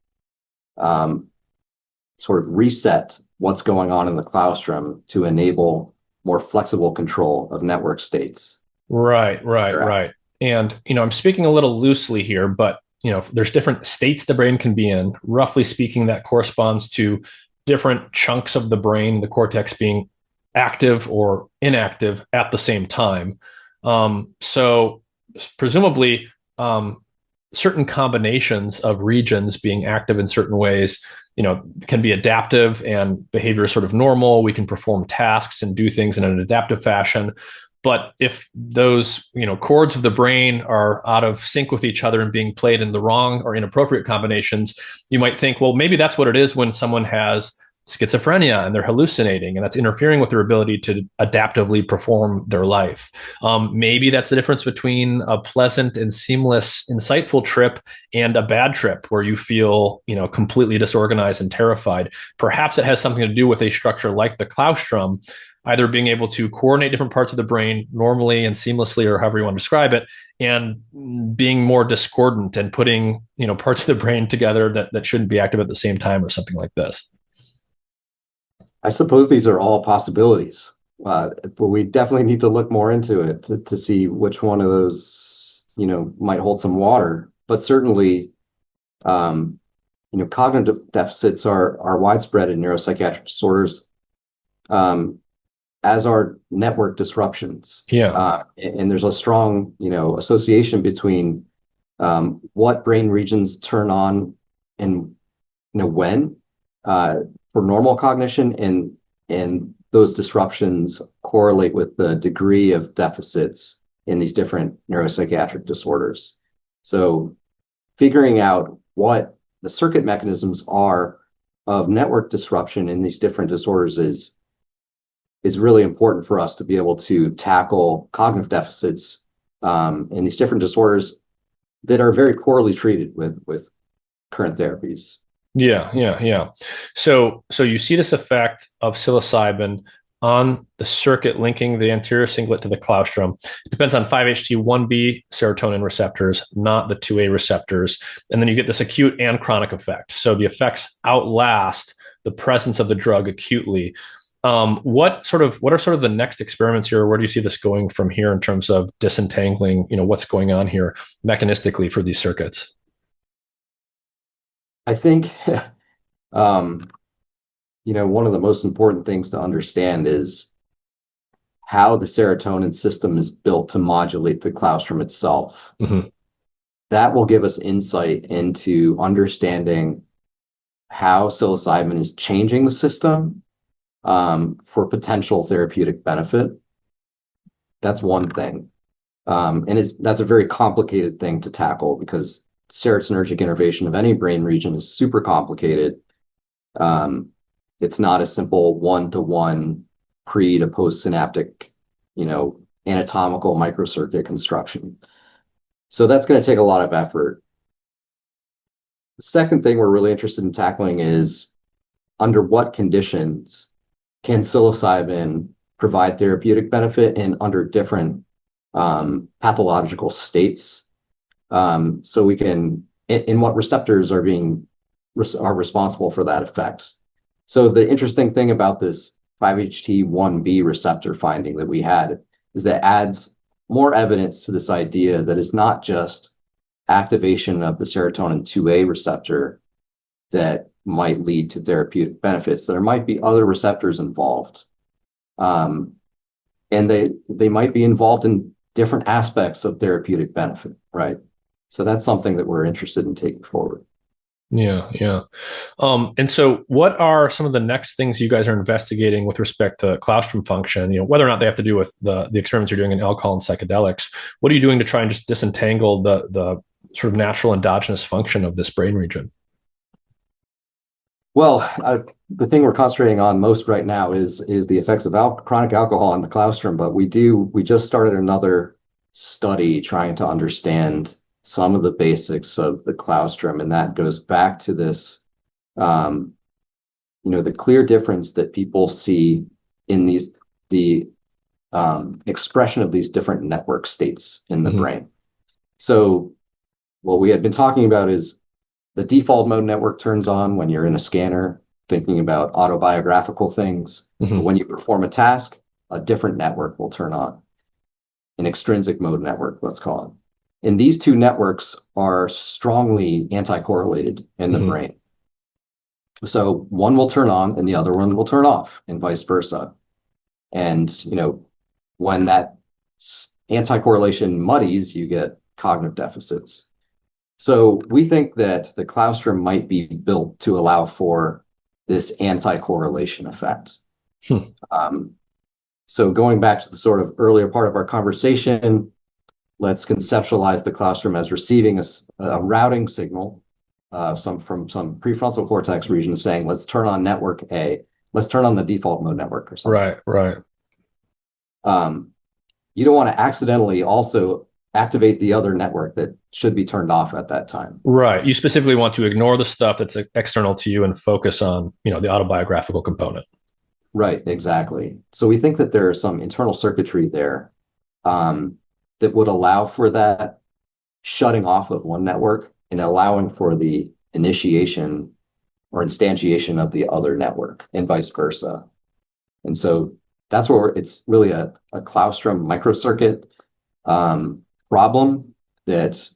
S2: sort of reset what's going on in the claustrum to enable more flexible control of network states.
S1: Right. And, I'm speaking a little loosely here, but, there's different states the brain can be in. Roughly speaking, that corresponds to different chunks of the brain, the cortex being active or inactive at the same time. So presumably, certain combinations of regions being active in certain ways, can be adaptive, and behavior is sort of normal. We can perform tasks and do things in an adaptive fashion. But if those, chords of the brain are out of sync with each other and being played in the wrong or inappropriate combinations, you might think, well, maybe that's what it is when someone has schizophrenia and they're hallucinating, and that's interfering with their ability to adaptively perform their life. Maybe that's the difference between a pleasant and seamless, insightful trip and a bad trip where you feel, completely disorganized and terrified. Perhaps it has something to do with a structure like the claustrum, either being able to coordinate different parts of the brain normally and seamlessly, or however you want to describe it, and being more discordant and putting, parts of the brain together that shouldn't be active at the same time, or something like this.
S2: I suppose these are all possibilities, but we definitely need to look more into it to see which one of those, might hold some water. But certainly, cognitive deficits are widespread in neuropsychiatric disorders, as are network disruptions.
S1: Yeah.
S2: And there's a strong, association between what brain regions turn on and, when. For normal cognition, and those disruptions correlate with the degree of deficits in these different neuropsychiatric disorders. So figuring out what the circuit mechanisms are of network disruption in these different disorders is really important for us to be able to tackle cognitive deficits in these different disorders that are very poorly treated with current therapies.
S1: Yeah. So you see this effect of psilocybin on the circuit linking the anterior cingulate to the claustrum. It depends on 5-HT1B serotonin receptors, not the 2A receptors. And then you get this acute and chronic effect. So the effects outlast the presence of the drug acutely. What are the next experiments here? Where do you see this going from here in terms of disentangling, what's going on here mechanistically for these circuits?
S2: I think, one of the most important things to understand is how the serotonin system is built to modulate the claustrum itself.
S1: Mm-hmm.
S2: That will give us insight into understanding how psilocybin is changing the system for potential therapeutic benefit. That's one thing. And that's a very complicated thing to tackle, because serotonergic innervation of any brain region is super complicated. It's not a simple one-to-one pre to post-synaptic, anatomical microcircuit construction. So that's going to take a lot of effort. The second thing we're really interested in tackling is under what conditions can psilocybin provide therapeutic benefit and under different pathological states. So we can, in what receptors are responsible for that effect. So the interesting thing about this 5-HT1B receptor finding that we had is that adds more evidence to this idea that it's not just activation of the serotonin 2A receptor that might lead to therapeutic benefits. There might be other receptors involved. And they might be involved in different aspects of therapeutic benefit, right? So that's something that we're interested in taking forward.
S1: Yeah. And so what are some of the next things you guys are investigating with respect to claustrum function, whether or not they have to do with the experiments you're doing in alcohol and psychedelics? What are you doing to try and just disentangle the sort of natural endogenous function of this brain region?
S2: Well, the thing we're concentrating on most right now is the effects of chronic alcohol on the claustrum, but we just started another study trying to understand some of the basics of the claustrum, and that goes back to this, the clear difference that people see in the expression of these different network states in the brain. So what we had been talking about is the default mode network turns on when you're in a scanner, thinking about autobiographical things. When you perform a task, a different network will turn on, an extrinsic mode network, let's call it. And these two networks are strongly anti-correlated in the brain. So one will turn on and the other one will turn off, and vice versa. And, when that anti-correlation muddies, you get cognitive deficits. So we think that the claustrum might be built to allow for this anti-correlation effect. So going back to the sort of earlier part of our conversation, let's conceptualize the claustrum as receiving a routing signal from some prefrontal cortex region saying, let's turn on network A, let's turn on the default mode network or something.
S1: Right.
S2: You don't want to accidentally also activate the other network that should be turned off at that time.
S1: Right. You specifically want to ignore the stuff that's external to you and focus on, the autobiographical component.
S2: Right, exactly. So we think that there is some internal circuitry there that would allow for that shutting off of one network and allowing for the initiation or instantiation of the other network and vice versa. And so that's where it's really a claustrum microcircuit problem that,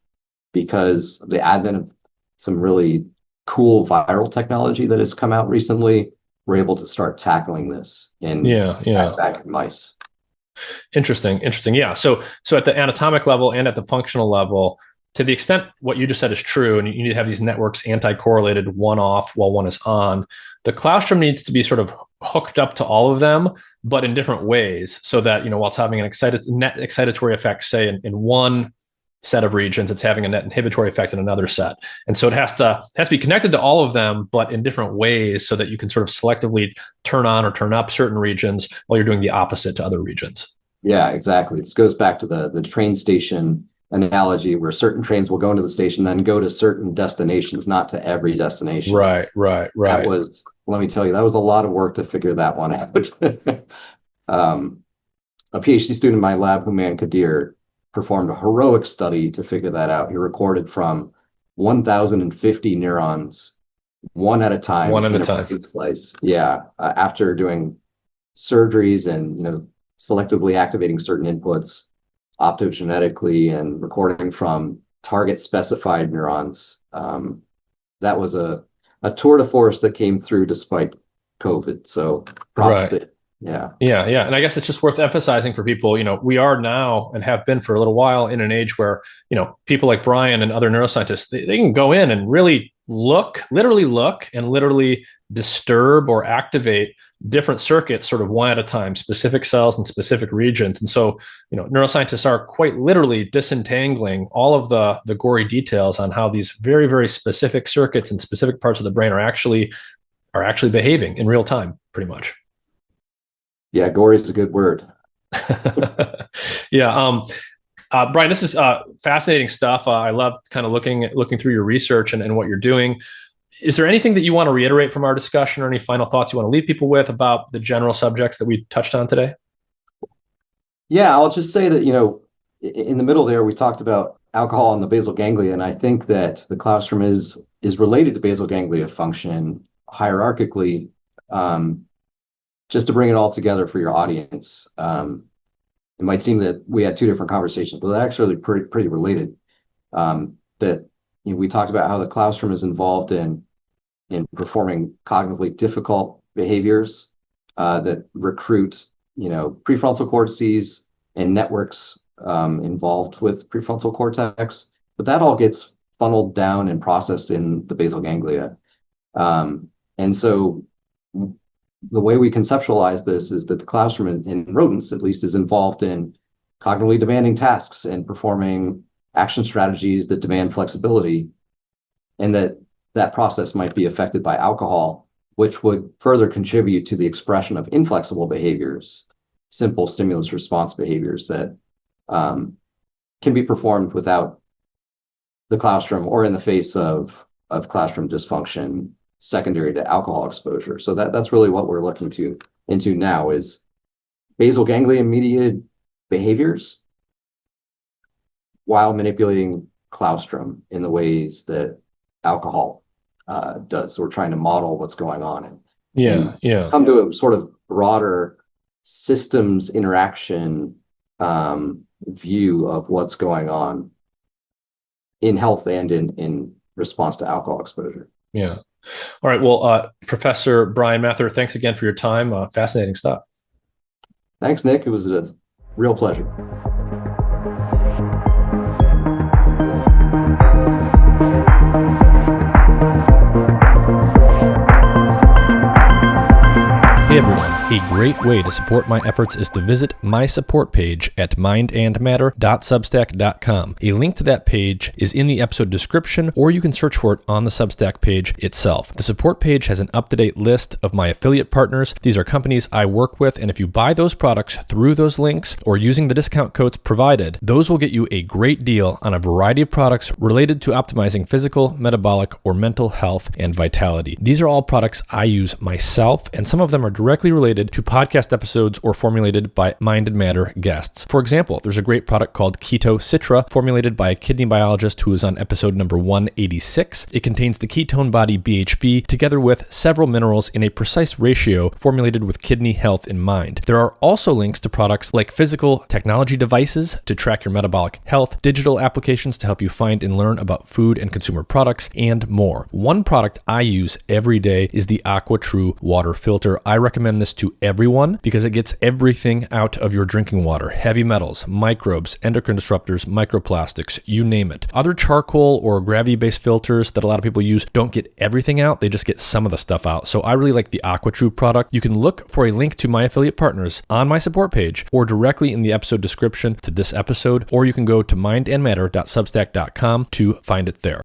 S2: because of the advent of some really cool viral technology that has come out recently, we're able to start tackling this in back in mice.
S1: Interesting. Yeah. So at the anatomic level and at the functional level, to the extent what you just said is true, and you need to have these networks anti-correlated, one off while one is on, the claustrum needs to be sort of hooked up to all of them, but in different ways, so that, while it's having an net excitatory effect, say in one set of regions, it's having a net inhibitory effect in another set. And so it has to be connected to all of them, but in different ways, so that you can sort of selectively turn on or turn up certain regions while you're doing the opposite to other regions.
S2: Yeah, exactly. This goes back to the train station analogy, where certain trains will go into the station, then go to certain destinations, not to every destination.
S1: Right.
S2: That was, let me tell you, that was a lot of work to figure that one out. A PhD student in my lab, Human Kadir, performed a heroic study to figure that out. He recorded from 1,050 neurons, one at a time. Place. Yeah, after doing surgeries and selectively activating certain inputs optogenetically and recording from target specified neurons. That was a tour de force that came through despite COVID. So props to it. Yeah.
S1: And I guess it's just worth emphasizing for people, we are now and have been for a little while in an age where, people like Brian and other neuroscientists, they can go in and really literally look and literally disturb or activate different circuits sort of one at a time, specific cells and specific regions. And so, neuroscientists are quite literally disentangling all of the gory details on how these very, very specific circuits and specific parts of the brain are actually behaving in real time, pretty much.
S2: Yeah, gory is a good word.
S1: Yeah. Brian, this is fascinating stuff. I love kind of looking through your research and what you're doing. Is there anything that you want to reiterate from our discussion, or any final thoughts you want to leave people with about the general subjects that we touched on today?
S2: Yeah, I'll just say that, in the middle there, we talked about alcohol and the basal ganglia, and I think that the claustrum is related to basal ganglia function hierarchically. Just to bring it all together for your audience, it might seem that we had two different conversations, but they're actually pretty related. That we talked about how the claustrum is involved in performing cognitively difficult behaviors that recruit, prefrontal cortices and networks involved with prefrontal cortex, but that all gets funneled down and processed in the basal ganglia. And so the way we conceptualize this is that the claustrum in rodents, at least, is involved in cognitively demanding tasks and performing action strategies that demand flexibility, and that process might be affected by alcohol, which would further contribute to the expression of inflexible behaviors, simple stimulus response behaviors that can be performed without the claustrum or in the face of claustrum dysfunction secondary to alcohol exposure. So that's really what we're looking into now, is basal ganglia mediated behaviors while manipulating claustrum in the ways that alcohol does. So we're trying to model what's going on and come to a sort of broader systems interaction view of what's going on in health and in response to alcohol exposure.
S1: Yeah. All right. Well, Professor Brian Mathur, thanks again for your time. Fascinating stuff.
S2: Thanks, Nick. It was a real pleasure.
S1: Hey, everyone. A great way to support my efforts is to visit my support page at mindandmatter.substack.com. A link to that page is in the episode description, or you can search for it on the Substack page itself. The support page has an up-to-date list of my affiliate partners. These are companies I work with, and if you buy those products through those links or using the discount codes provided, those will get you a great deal on a variety of products related to optimizing physical, metabolic, or mental health and vitality. These are all products I use myself, and some of them are directly related to podcast episodes or formulated by Mind and Matter guests. For example, there's a great product called Keto Citra, formulated by a kidney biologist who is on episode number 186. It contains the ketone body BHB together with several minerals in a precise ratio formulated with kidney health in mind. There are also links to products like physical technology devices to track your metabolic health, digital applications to help you find and learn about food and consumer products, and more. One product I use every day is the AquaTrue water filter. I recommend this to everyone because it gets everything out of your drinking water: heavy metals, microbes, endocrine disruptors, microplastics, you name it. Other charcoal or gravity-based filters that a lot of people use don't get everything out, they just get some of the stuff out. So I really like the AquaTrue product. You can look for a link to my affiliate partners on my support page or directly in the episode description to this episode, or you can go to mindandmatter.substack.com to find it there.